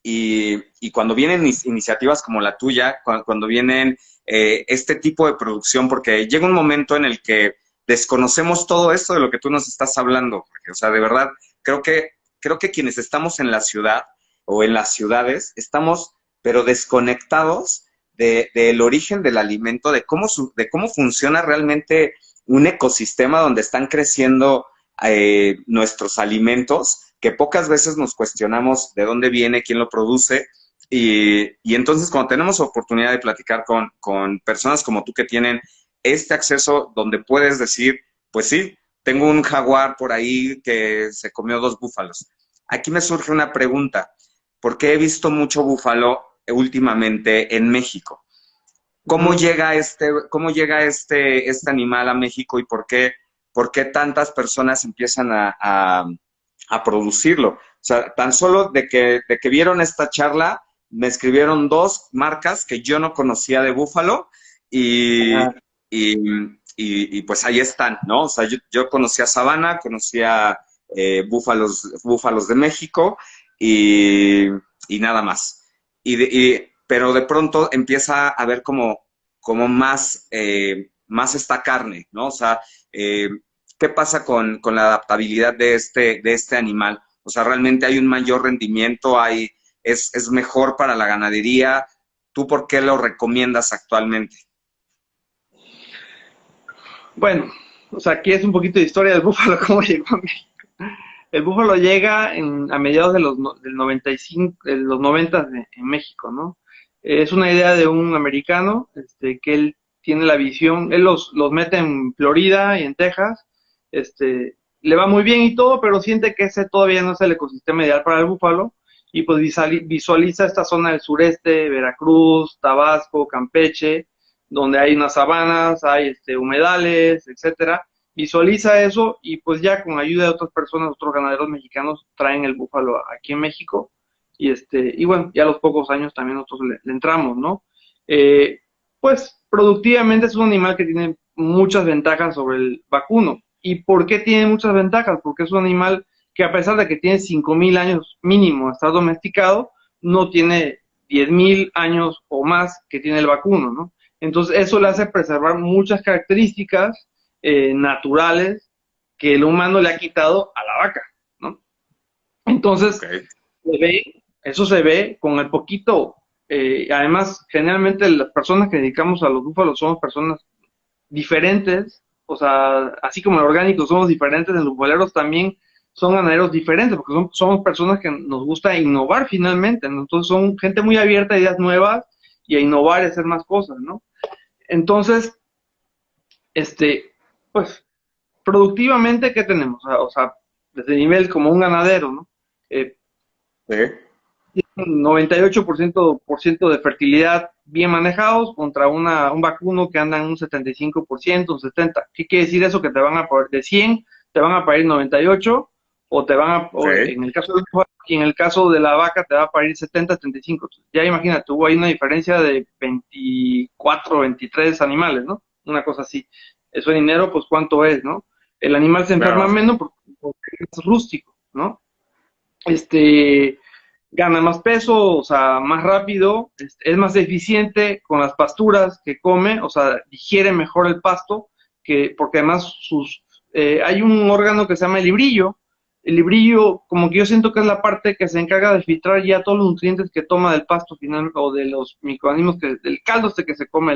S1: Y cuando vienen iniciativas como la tuya, cuando vienen este tipo de producción, porque llega un momento en el que desconocemos todo esto de lo que tú nos estás hablando, porque, o sea, de verdad, creo que quienes estamos en la ciudad o en las ciudades estamos, pero desconectados del origen del alimento, de cómo funciona realmente un ecosistema donde están creciendo nuestros alimentos, que pocas veces nos cuestionamos de dónde viene, quién lo produce, y entonces cuando tenemos oportunidad de platicar con personas como tú que tienen este acceso donde puedes decir, pues sí, tengo un jaguar por ahí que se comió 2 búfalos. Aquí me surge una pregunta, porque he visto mucho búfalo últimamente en México. Cómo llega este animal a México y por qué tantas personas empiezan a producirlo? O sea, tan solo de que vieron esta charla, me escribieron 2 marcas que yo no conocía de búfalo y,
S2: Ajá.
S1: y pues ahí están, ¿no? O sea, yo conocía Sabana, conocía búfalos de México y, y nada más. pero de pronto empieza a haber como más, más esta carne, ¿no? O sea, ¿qué pasa con la adaptabilidad de este animal? O sea, realmente hay un mayor rendimiento, es mejor para la ganadería. ¿Tú por qué lo recomiendas actualmente?
S2: Bueno, o sea, aquí es un poquito de historia del búfalo, cómo llegó a México. El búfalo llega a mediados de del 95, de los 90 en México, ¿no? Es una idea de un americano, que él tiene la visión, él los mete en Florida y en Texas, le va muy bien y todo, pero siente que ese todavía no es el ecosistema ideal para el búfalo, y pues visualiza esta zona del sureste, Veracruz, Tabasco, Campeche, donde hay unas sabanas, hay humedales, etcétera. Visualiza eso y pues ya con ayuda de otras personas, otros ganaderos mexicanos traen el búfalo aquí en México y bueno, ya a los pocos años también nosotros le entramos, ¿no? Pues productivamente es un animal que tiene muchas ventajas sobre el vacuno. ¿Y por qué tiene muchas ventajas? Porque es un animal que a pesar de que tiene 5.000 años mínimo de estar domesticado, no tiene 10.000 años o más que tiene el vacuno, ¿no? Entonces eso le hace preservar muchas características naturales que el humano le ha quitado a la vaca, ¿no? Entonces,
S1: Okay.
S2: eso se ve con el poquito, además, generalmente las personas que dedicamos a los búfalos somos personas diferentes, o sea, así como en orgánicos somos diferentes, en los bufaleros también son ganaderos diferentes, porque somos personas que nos gusta innovar finalmente, ¿no? Entonces son gente muy abierta a ideas nuevas y a innovar y hacer más cosas, ¿no? Entonces, pues, productivamente, ¿qué tenemos? O sea, desde nivel como un ganadero, ¿no? Eh,
S1: Sí.
S2: 98% de fertilidad bien manejados contra un vacuno que anda en un 75%, un 70%. ¿Qué quiere decir eso? Que te van a poner de 100, te van a parir 98, o te van a, o
S1: Okay.
S2: en el caso de la vaca te va a parir 70, 75. Ya imagínate, hubo ahí una diferencia de 24, 23 animales, ¿no? Una cosa así. Eso en dinero, pues cuánto es, ¿no? El animal se enferma
S1: Claro.
S2: menos porque es rústico, ¿no? Este, Gana más peso, o sea, más rápido, es más eficiente con las pasturas que come, o sea, digiere mejor el pasto, porque además hay un órgano que se llama el librillo como que yo siento que es la parte que se encarga de filtrar ya todos los nutrientes que toma del pasto final, o de los microorganismos, del caldo que se come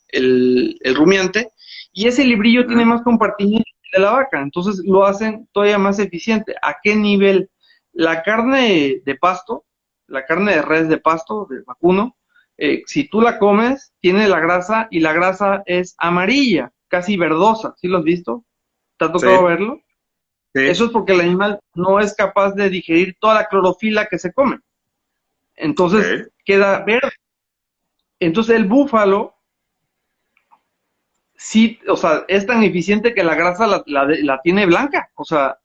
S2: el rumiante, y ese librillo tiene
S1: Ujú.
S2: más compartimiento de la vaca, entonces lo hacen todavía más eficiente. ¿A qué nivel? La carne de pasto, la carne de res de pasto, de vacuno, si tú la comes, tiene la grasa y la grasa es amarilla, casi verdosa. ¿Sí lo has visto? ¿Te ha tocado
S1: Sí,
S2: verlo? Eso
S1: sí.
S2: es porque el animal no es capaz de digerir toda la clorofila que se come. Entonces
S1: Okay.
S2: queda verde. Entonces el búfalo, sí, o sea, es tan eficiente que la grasa la tiene blanca. O sea,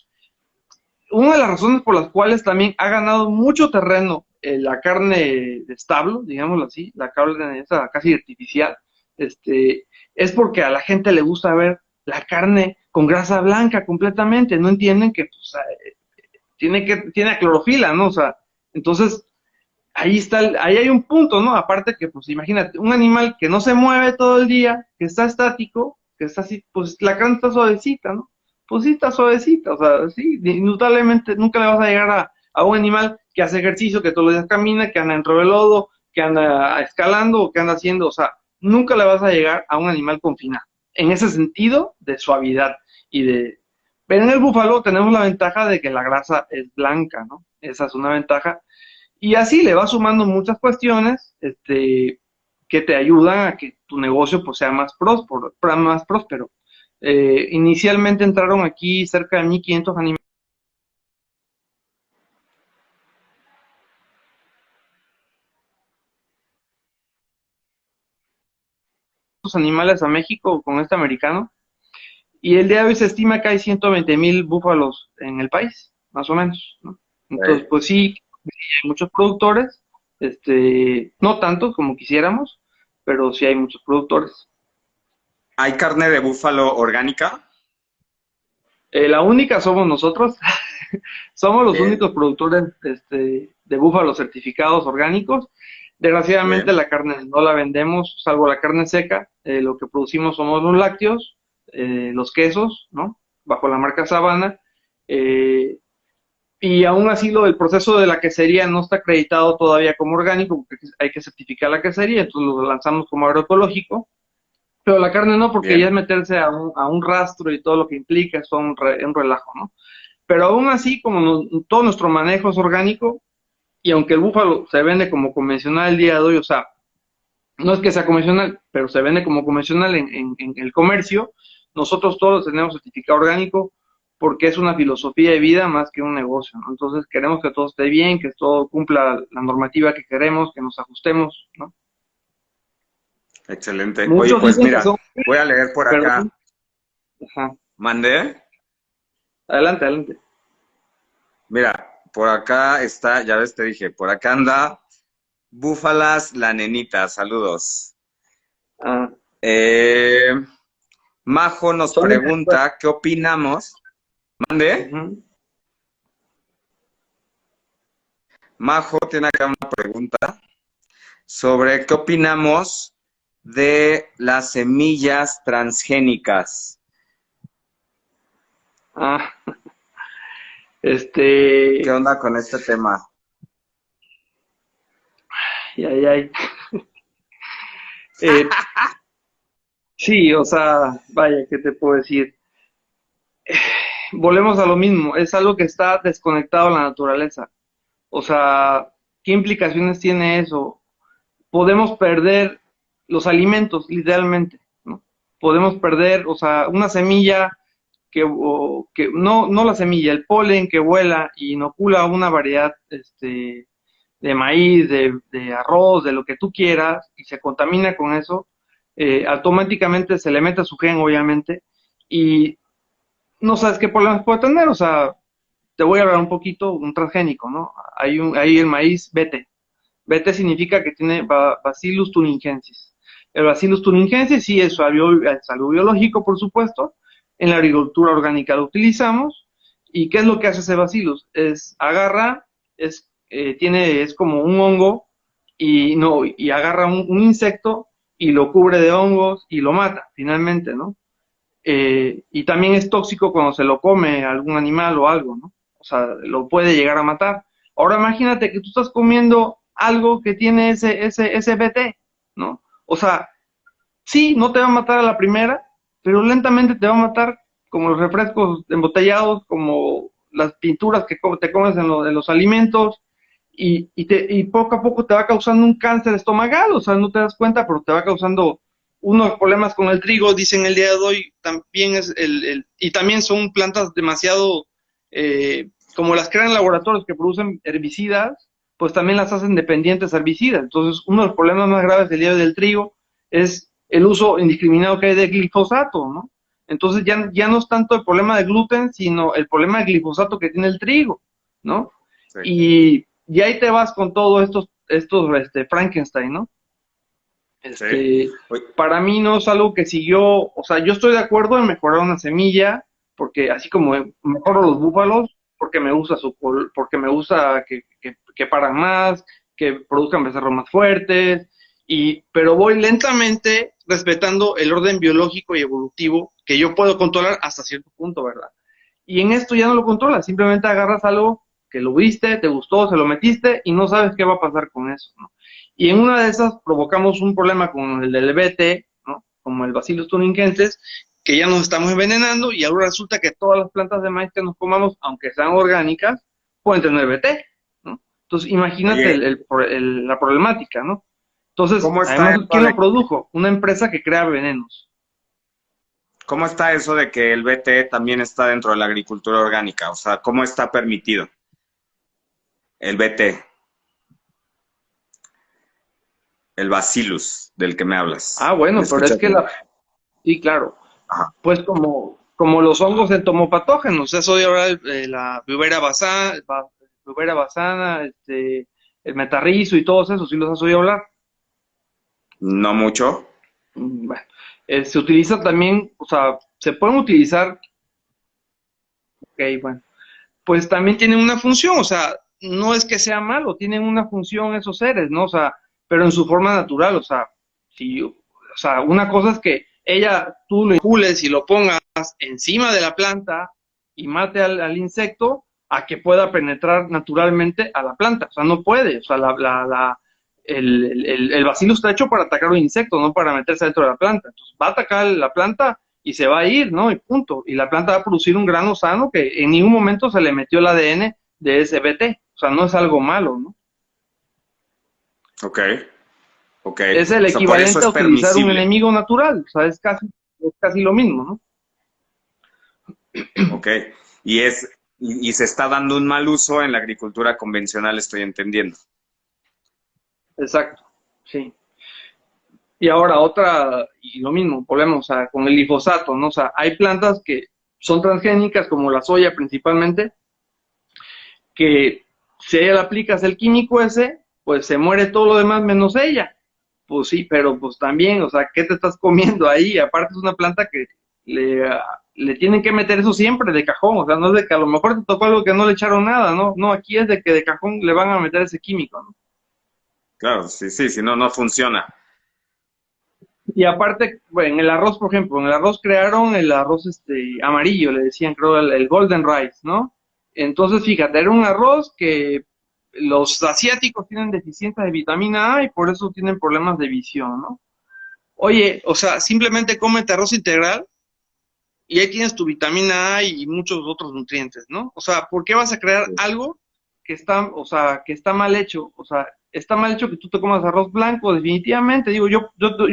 S2: una de las razones por las cuales también ha ganado mucho terreno la carne de establo, digámoslo así, la carne esa casi artificial, es porque a la gente le gusta ver la carne con grasa blanca completamente, no entienden que pues, tiene clorofila, ¿no? O sea, entonces ahí está, ahí hay un punto, ¿no? Aparte que, pues imagínate, un animal que no se mueve todo el día, que está estático, que está así, pues la carne está suavecita, ¿no? Pues sí, está suavecita, o sea, sí, indudablemente nunca le vas a llegar a un animal que hace ejercicio, que todos los días camina, que anda dentro del lodo, que anda escalando o que anda haciendo, o sea, nunca le vas a llegar a un animal confinado. En ese sentido de suavidad y de... Pero en el búfalo tenemos la ventaja de que la grasa es blanca, ¿no? Esa es una ventaja y así le va sumando muchas cuestiones que te ayudan a que tu negocio pues, sea más próspero. Más próspero. Inicialmente entraron aquí cerca de 1.500 animales a México con este americano. Y el día de hoy se estima que hay 120.000 búfalos en el país, más o menos, ¿no? Entonces,
S1: Okay.
S2: pues sí, hay muchos productores, no tantos como quisiéramos, pero sí hay muchos productores.
S1: ¿Hay carne de búfalo orgánica?
S2: La única somos nosotros. Somos los
S1: Eh,
S2: únicos productores de búfalos certificados orgánicos. Desgraciadamente
S1: Bien,
S2: la carne no la vendemos, salvo la carne seca. Lo que producimos somos los lácteos, los quesos, ¿no? Bajo la marca Sabana. Eh, y aún así el proceso de la quesería no está acreditado todavía como orgánico, porque hay que certificar la quesería, entonces lo lanzamos como agroecológico. Pero la carne no, porque ya es
S1: bien.
S2: meterse a un rastro y todo lo que implica, es todo un relajo, ¿no? Pero aún así, como todo nuestro manejo es orgánico, y aunque el búfalo se vende como convencional el día de hoy, o sea, no es que sea convencional, pero se vende como convencional en el comercio, nosotros todos tenemos certificado orgánico porque es una filosofía de vida más que un negocio, ¿no? Entonces queremos que todo esté bien, que todo cumpla la normativa que queremos, que nos ajustemos, ¿no?
S1: Excelente. Oye,
S2: Muchos
S1: pues
S2: dicen que
S1: mira,
S2: son,
S1: voy a leer por acá.
S2: perdón, ajá,
S1: ¿Mandé?
S2: adelante, adelante.
S1: Mira, por acá está, ya ves, te dije, por acá anda Búfalas la nenita, saludos.
S2: Ah,
S1: Eh, Majo nos
S2: son de Venezuela.
S1: pregunta, ¿qué opinamos? ¿Mande?
S2: Ujú.
S1: Majo tiene acá una pregunta sobre qué opinamos de las semillas transgénicas.
S2: Ah,
S1: ¿Qué
S2: este,
S1: onda con este tema?
S2: ay, ay, ay. Eh, sí, o sea, vaya, ¿qué te puedo decir? Volvemos a lo mismo, es algo que está desconectado de la naturaleza. O sea, ¿qué implicaciones tiene eso? Podemos perder los alimentos, literalmente, ¿no? Podemos perder, o sea, una semilla que no la semilla, el polen que vuela y inocula una variedad, de maíz, de arroz, de lo que tú quieras, y se contamina con eso, automáticamente se le mete su gen, obviamente, y no sabes qué problemas puede tener, o sea, te voy a hablar un poquito, un transgénico, ¿no? Hay el maíz BT. BT significa que tiene Bacillus thuringiensis. El Bacillus thuringiensis sí es algo biológico, por supuesto. En la agricultura orgánica lo utilizamos. ¿Y qué es lo que hace ese Bacillus? Es agarra, es como un hongo y no y agarra un insecto y lo cubre de hongos y lo mata, finalmente, ¿no? Y también es tóxico cuando se lo come algún animal o algo, ¿no? O sea, lo puede llegar a matar. Ahora imagínate que tú estás comiendo algo que tiene ese BT, ¿no? O sea, sí, no te va a matar a la primera, pero lentamente te va a matar como los refrescos embotellados, como las pinturas que te comes en los alimentos, y poco a poco te va causando un cáncer estomacal, o sea, no te das cuenta, pero te va causando unos problemas con el trigo, dicen el día de hoy, también y también son plantas demasiado, como las crean laboratorios que producen herbicidas, pues también las hacen dependientes a herbicidas. Entonces, uno de los problemas más graves del día de hoy del trigo es el uso indiscriminado que hay de glifosato, ¿no? Entonces ya no es tanto el problema de gluten, sino el problema de glifosato que tiene el trigo, ¿no?
S1: Sí,
S2: Y ahí te vas con todos estos Frankenstein, ¿no?
S1: sí.
S2: Este,
S1: Oye,
S2: para mí no es algo que siguió, o sea, yo estoy de acuerdo en mejorar una semilla, porque así como mejoro los búfalos, porque me gusta porque me gusta que paran más, que produzcan becerros más fuertes, pero voy lentamente respetando el orden biológico y evolutivo que yo puedo controlar hasta cierto punto, ¿verdad? Y en esto ya no lo controlas, simplemente agarras algo que lo viste, te gustó, se lo metiste y no sabes qué va a pasar con eso, ¿no? Y en una de esas provocamos un problema con el del BT, ¿no? Como el Bacillus thuringiensis, que ya nos estamos envenenando y ahora resulta que todas las plantas de maíz que nos comamos, aunque sean orgánicas, pueden tener BT, ¿no? Entonces, imagínate
S1: oye,
S2: la problemática, ¿no? Entonces,
S1: ¿cómo está
S2: además,
S1: eso
S2: ¿quién
S1: de,
S2: lo produjo? Una empresa que crea venenos.
S1: cómo está eso de que el BT también está dentro de la agricultura orgánica? O sea, ¿cómo está permitido el BT, el Bacillus del que me hablas?
S2: Ah,
S1: ¿Me
S2: bueno, pero es
S1: escuchas
S2: que
S1: bien?
S2: sí, claro.
S1: Ajá.
S2: Pues como los hongos entomopatógenos, eso de ahora la Viuvera basana, el metarrizo y todos esos, ¿sí los has oído hablar?
S1: No mucho.
S2: Bueno, se utiliza también, o sea, se pueden utilizar, ok, bueno, pues también tienen una función, o sea, no es que sea malo, tienen una función esos seres, ¿no? O sea, pero en su forma natural, o sea, una cosa es que tú lo incules y lo pongas encima de la planta y mate al insecto, a que pueda penetrar naturalmente a la planta, o sea, no puede, o sea, el bacilo está hecho para atacar un insecto, no para meterse dentro de la planta, entonces va a atacar la planta y se va a ir, ¿no? Y punto, y la planta va a producir un grano sano que en ningún momento se le metió el ADN de ese BT, o sea, no es algo malo, ¿no?
S1: Ok, ok.
S2: Es el
S1: O sea, por eso
S2: equivalente
S1: es
S2: a utilizar un
S1: permisible.
S2: enemigo natural, o sea, es casi lo mismo, ¿no?
S1: Ok. Y se está dando un mal uso en la agricultura convencional, estoy entendiendo.
S2: Exacto, sí. Y ahora y lo mismo, volvemos, o sea, con el glifosato, ¿no? O sea, hay plantas que son transgénicas, como la soya principalmente, que si a ella le aplicas el químico ese, pues se muere todo lo demás menos ella. Pues sí, pero pues también, o sea, ¿qué te estás comiendo ahí? Aparte es una planta que le tienen que meter eso siempre de cajón, o sea, no es de que a lo mejor te tocó algo que no le echaron nada, ¿no? No, aquí es de que de cajón le van a meter ese químico, ¿no?
S1: Claro, sí, sí, si no, no funciona.
S2: Y aparte, bueno, en el arroz, por ejemplo, en el arroz crearon el arroz amarillo, le decían, creo, el golden rice, ¿no? Entonces, fíjate, era un arroz que los asiáticos tienen deficiencia de vitamina A y por eso tienen problemas de visión, ¿no? Oye, o sea, simplemente cómete arroz integral y ahí tienes tu vitamina A y muchos otros nutrientes, ¿no? O sea, ¿por qué vas a crear algo que está mal hecho? O sea, está mal hecho que tú te comas arroz blanco, definitivamente. Digo, yo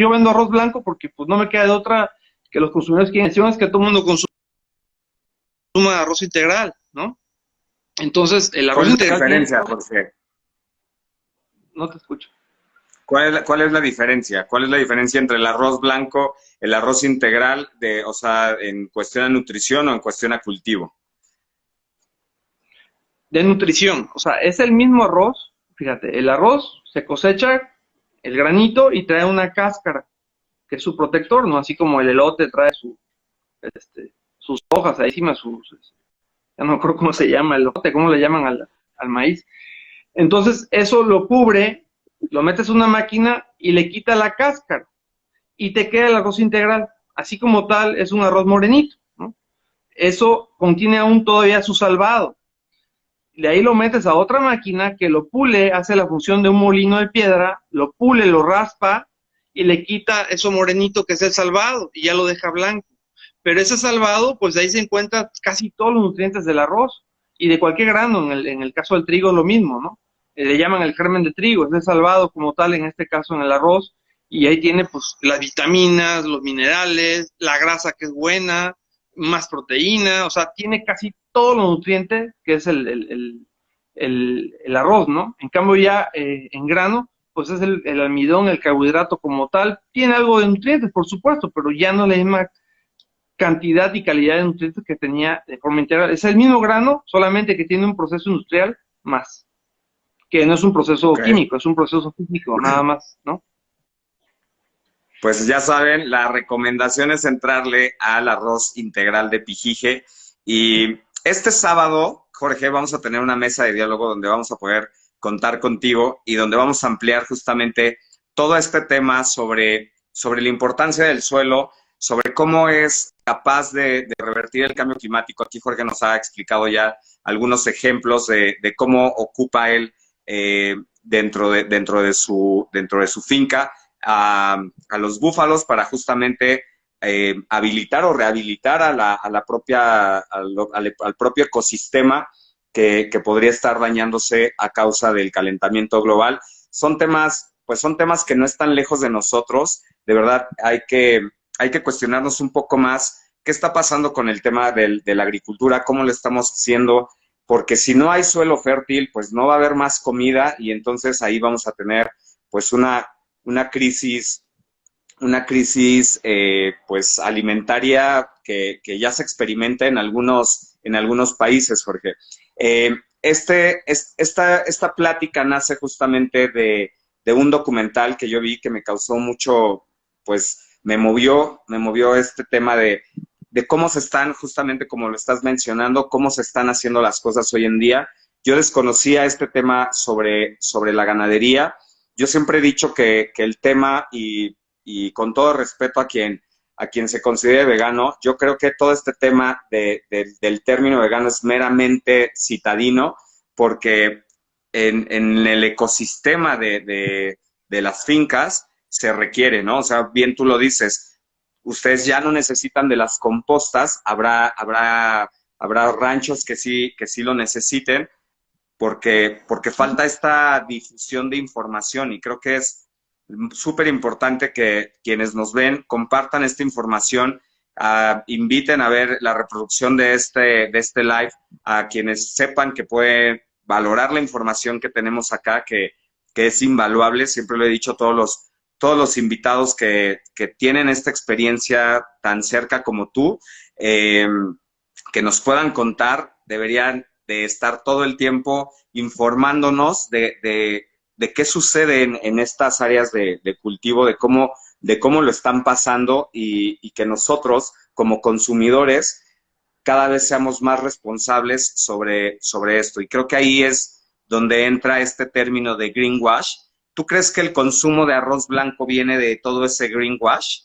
S2: vendo arroz blanco porque pues no me queda de otra que los consumidores quieren. Es que todo el mundo consuma arroz integral, ¿no? Entonces, el
S1: ¿Cuál
S2: arroz
S1: es la
S2: integral tiene...
S1: diferencia, Jorge?
S2: No te escucho.
S1: Cuál es la diferencia? ¿Cuál es la diferencia entre el arroz blanco, el arroz integral, o sea, en cuestión de nutrición o en cuestión a cultivo?
S2: De nutrición, o sea, es el mismo arroz, fíjate, el arroz se cosecha el granito y trae una cáscara, que es su protector, ¿no? Así como el elote trae sus hojas ahí encima, ya no me acuerdo cómo se llama el elote, cómo le llaman al maíz. Entonces, eso lo cubre, lo metes en una máquina y le quita la cáscara y te queda el arroz integral. Así como tal, es un arroz morenito, ¿no? Eso contiene aún todavía su salvado. De ahí lo metes a otra máquina que lo pule, hace la función de un molino de piedra, lo pule, lo raspa y le quita eso morenito que es el salvado y ya lo deja blanco. Pero ese salvado, pues de ahí se encuentran casi todos los nutrientes del arroz y de cualquier grano, en el caso del trigo lo mismo, ¿no? Le llaman el germen de trigo, es el salvado como tal, en este caso en el arroz, y ahí tiene pues las vitaminas, los minerales, la grasa que es buena, más proteína, o sea, tiene casi todos los nutrientes que es el arroz, ¿no? En cambio ya en grano, pues es el almidón, el carbohidrato como tal, tiene algo de nutrientes, por supuesto, pero ya no la misma cantidad y calidad de nutrientes que tenía de forma integral. Es el mismo grano, solamente que tiene un proceso industrial más, que no es un proceso
S1: Ok.
S2: químico, es un proceso físico, nada más, ¿no?
S1: Pues ya saben, la recomendación es entrarle al arroz integral de Pijije. Y este sábado, Jorge, vamos a tener una mesa de diálogo donde vamos a poder contar contigo y donde vamos a ampliar justamente todo este tema sobre la importancia del suelo, sobre cómo es capaz de revertir el cambio climático. Aquí Jorge nos ha explicado ya algunos ejemplos de cómo ocupa él dentro de su finca a los búfalos para justamente habilitar o rehabilitar al propio ecosistema que podría estar dañándose a causa del calentamiento global. Son temas que no están lejos de nosotros. De verdad, hay que cuestionarnos un poco más qué está pasando con el tema de la agricultura, cómo lo estamos haciendo, porque si no hay suelo fértil, pues no va a haber más comida y entonces ahí vamos a tener pues una crisis, pues alimentaria que ya se experimenta en algunos países, Jorge. Esta plática nace justamente de un documental que yo vi que me causó mucho, pues me movió este tema de cómo se están, justamente como lo estás mencionando, cómo se están haciendo las cosas hoy en día. Yo desconocía este tema sobre la ganadería yo siempre he dicho que el tema, y con todo respeto a quien se considere vegano, yo creo que todo este tema del término vegano es meramente citadino, porque en el ecosistema de las fincas se requiere, ¿no? O sea, bien tú lo dices, ustedes ya no necesitan de las compostas, habrá ranchos que sí lo necesiten, porque falta esta difusión de información y creo que es súper importante que quienes nos ven compartan esta información, inviten a ver la reproducción de este live a quienes sepan que pueden valorar la información que tenemos acá, que es invaluable. Siempre lo he dicho a todos los invitados que tienen esta experiencia tan cerca como tú, que nos puedan contar, deberían de estar todo el tiempo informándonos de qué sucede en estas áreas de cultivo, de cómo lo están pasando y que nosotros, como consumidores, cada vez seamos más responsables sobre esto. Y creo que ahí es donde entra este término de greenwash. ¿Tú crees que el consumo de arroz blanco viene de todo ese greenwash?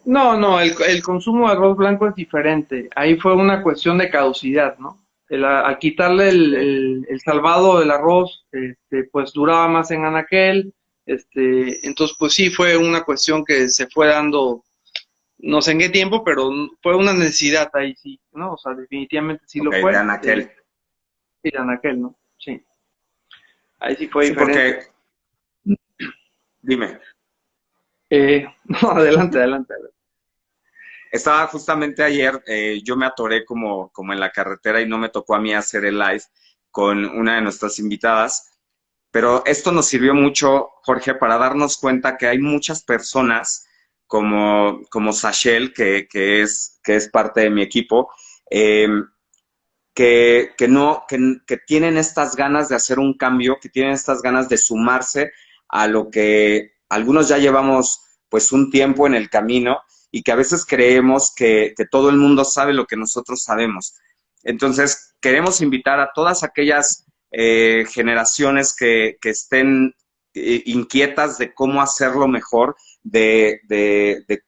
S2: No, no, el consumo de arroz blanco es diferente. Ahí fue una cuestión de caducidad, ¿no? Al quitarle el salvado del arroz, pues duraba más en anaquel. Entonces, pues sí, fue una cuestión que se fue dando, no sé en qué tiempo, pero fue una necesidad ahí sí, ¿no? O sea, definitivamente sí
S1: Ok,
S2: lo
S1: de
S2: fue.
S1: anaquel.
S2: Sí, de anaquel, ¿no? Sí, ahí sí fue
S1: Sí,
S2: diferente.
S1: porque, dime.
S2: No, adelante, adelante, adelante.
S1: Estaba justamente ayer, yo me atoré como en la carretera y no me tocó a mí hacer el live con una de nuestras invitadas, pero esto nos sirvió mucho, Jorge, para darnos cuenta que hay muchas personas como Sachel, que es parte de mi equipo, eh, que tienen estas ganas de hacer un cambio, que tienen estas ganas de sumarse a lo que algunos ya llevamos pues un tiempo en el camino y que a veces creemos que todo el mundo sabe lo que nosotros sabemos. Entonces, queremos invitar a todas aquellas generaciones que estén inquietas de cómo hacerlo mejor, de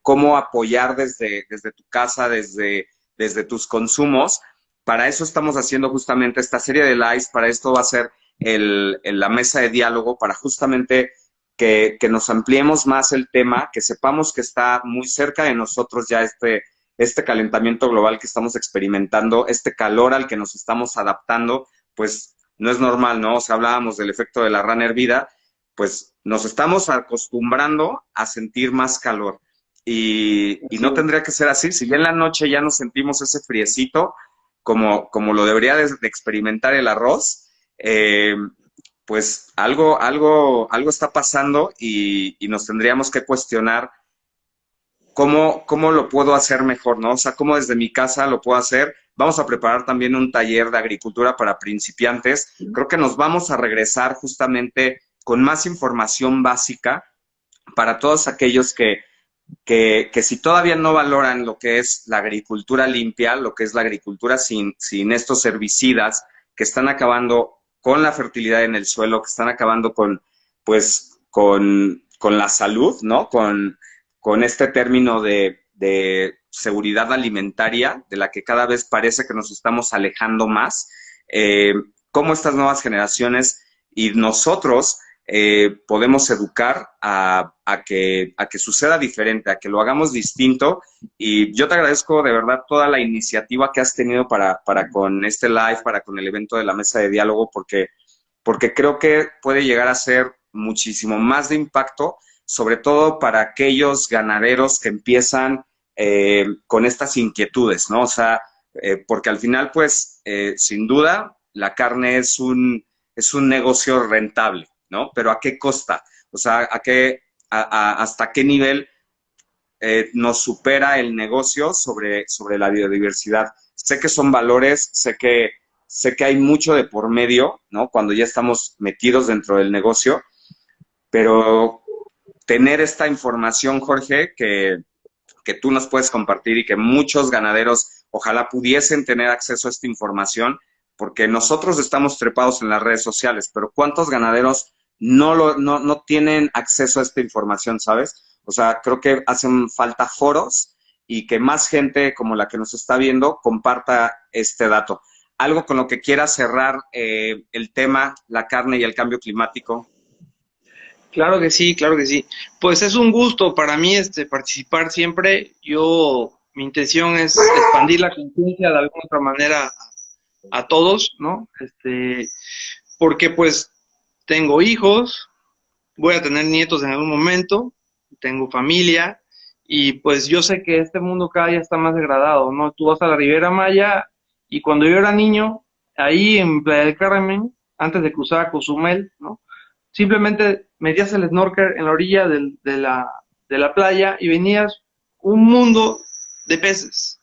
S1: cómo apoyar desde tu casa, desde tus consumos. Para eso estamos haciendo justamente esta serie de lives, para esto va a ser la mesa de diálogo, para justamente que nos ampliemos más el tema, que sepamos que está muy cerca de nosotros ya este calentamiento global que estamos experimentando, este calor al que nos estamos adaptando, pues no es normal, ¿no? O sea, hablábamos del efecto de la rana hervida, pues nos estamos acostumbrando a sentir más calor. Y
S2: Así
S1: no
S2: es.
S1: tendría que ser así. Si ya en la noche ya nos sentimos ese friecito, como lo debería de experimentar el arroz, pues algo está pasando y nos tendríamos que cuestionar cómo lo puedo hacer mejor, ¿no? O sea, cómo desde mi casa lo puedo hacer. Vamos a preparar también un taller de agricultura para principiantes. Creo que nos vamos a regresar justamente con más información básica para todos aquellos que si todavía no valoran lo que es la agricultura limpia, lo que es la agricultura sin estos herbicidas que están acabando con la fertilidad en el suelo, que están acabando pues, con la salud, ¿no? Con este término de seguridad alimentaria, de la que cada vez parece que nos estamos alejando más, cómo estas nuevas generaciones y nosotros podemos educar a que suceda diferente, a que lo hagamos distinto. Y yo te agradezco de verdad toda la iniciativa que has tenido para con este live, para con el evento de la mesa de diálogo, porque creo que puede llegar a ser muchísimo más de impacto, sobre todo para aquellos ganaderos que empiezan con estas inquietudes, ¿no? O sea, porque al final, pues, sin duda, la carne es un negocio rentable, ¿no? Pero ¿a qué costa? O sea, ¿hasta qué nivel nos supera el negocio sobre la biodiversidad? Sé que son valores, sé que hay mucho de por medio, ¿no? Cuando ya estamos metidos dentro del negocio, pero tener esta información, Jorge, que tú nos puedes compartir y que muchos ganaderos ojalá pudiesen tener acceso a esta información, porque nosotros estamos trepados en las redes sociales, pero ¿cuántos ganaderos no tienen acceso a esta información, ¿sabes? O sea, creo que hacen falta foros y que más gente como la que nos está viendo comparta este dato. Algo con lo que quiera cerrar el tema, la carne y el cambio climático.
S2: Claro que sí, claro que sí. Pues es un gusto para mí participar siempre. Mi intención es expandir la conciencia de alguna otra manera a todos, ¿no? Porque pues tengo hijos, voy a tener nietos en algún momento, tengo familia, y pues yo sé que este mundo cada día está más degradado, ¿no? Tú vas a la Riviera Maya, y cuando yo era niño, ahí en Playa del Carmen, antes de cruzar a Cozumel, ¿no? Simplemente metías el snorkel en la orilla de la playa y venías un mundo de peces.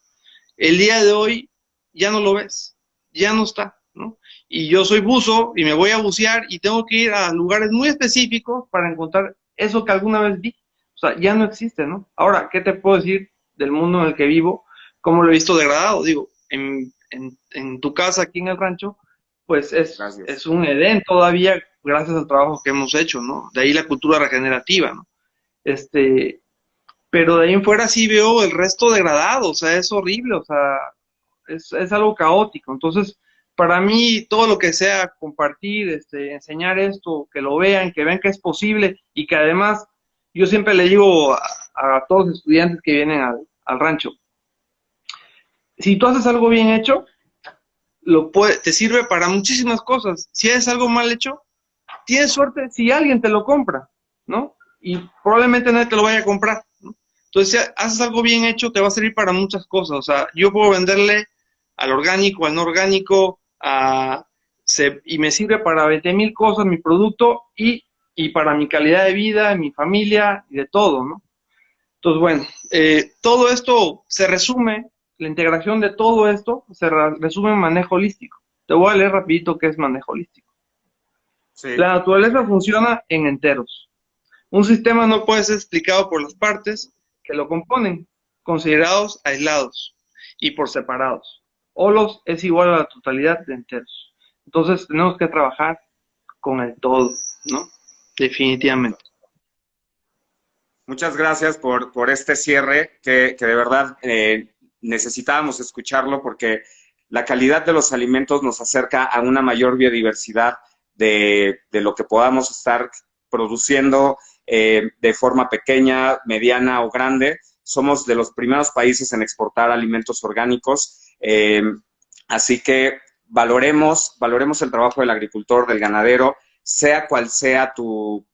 S2: El día de hoy ya no lo ves, ya no está, ¿no? Y yo soy buzo y me voy a bucear y tengo que ir a lugares muy específicos para encontrar eso que alguna vez vi. O sea, ya no existe, ¿no? Ahora, ¿qué te puedo decir del mundo en el que vivo? ¿Cómo lo he visto degradado? Digo, en tu casa aquí en el rancho, pues es
S1: Gracias.
S2: un Edén todavía gracias al trabajo que hemos hecho, ¿no? De ahí la cultura regenerativa, ¿no? Pero de ahí en fuera sí veo el resto degradado, o sea, es horrible, o sea, es algo caótico. Entonces, para mí, todo lo que sea compartir, enseñar esto, que vean que es posible y que además, yo siempre le digo a todos los estudiantes que vienen al rancho, si tú haces algo bien hecho, te sirve para muchísimas cosas. Si haces algo mal hecho, tienes suerte si alguien te lo compra, ¿no? Y probablemente nadie te lo vaya a comprar, ¿no? Entonces, si haces algo bien hecho, te va a servir para muchas cosas. O sea, yo puedo venderle al orgánico, al no orgánico, y me sirve para 20,000 cosas mi producto y para mi calidad de vida, mi familia y de todo, ¿no? Entonces, bueno, todo esto se resume, la integración de todo esto se resume en manejo holístico. Te voy a leer rapidito qué es manejo holístico.
S1: Sí.
S2: La naturaleza funciona en enteros. Un sistema no puede ser explicado por las partes que lo componen, considerados aislados y por separados. Holos es igual a la totalidad de enteros. Entonces tenemos que trabajar con el todo, ¿no? Definitivamente.
S1: Muchas gracias por este cierre que de verdad necesitábamos escucharlo porque la calidad de los alimentos nos acerca a una mayor biodiversidad de lo que podamos estar produciendo de forma pequeña, mediana o grande. Somos de los primeros países en exportar alimentos orgánicos, así que valoremos el trabajo del agricultor, del ganadero, sea cual sea tu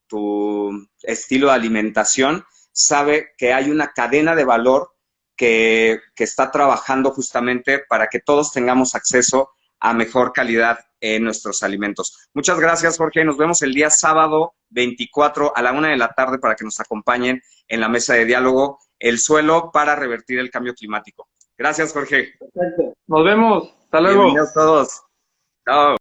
S1: estilo de alimentación, sabe que hay una cadena de valor que está trabajando justamente para que todos tengamos acceso a mejor calidad en nuestros alimentos. Muchas gracias, Jorge. Nos vemos el día sábado 24 a la 1 de la tarde para que nos acompañen en la mesa de diálogo El suelo para revertir el cambio climático. Gracias, Jorge.
S2: Perfecto. Nos vemos. Hasta luego.
S1: Bienvenidos todos. Chao.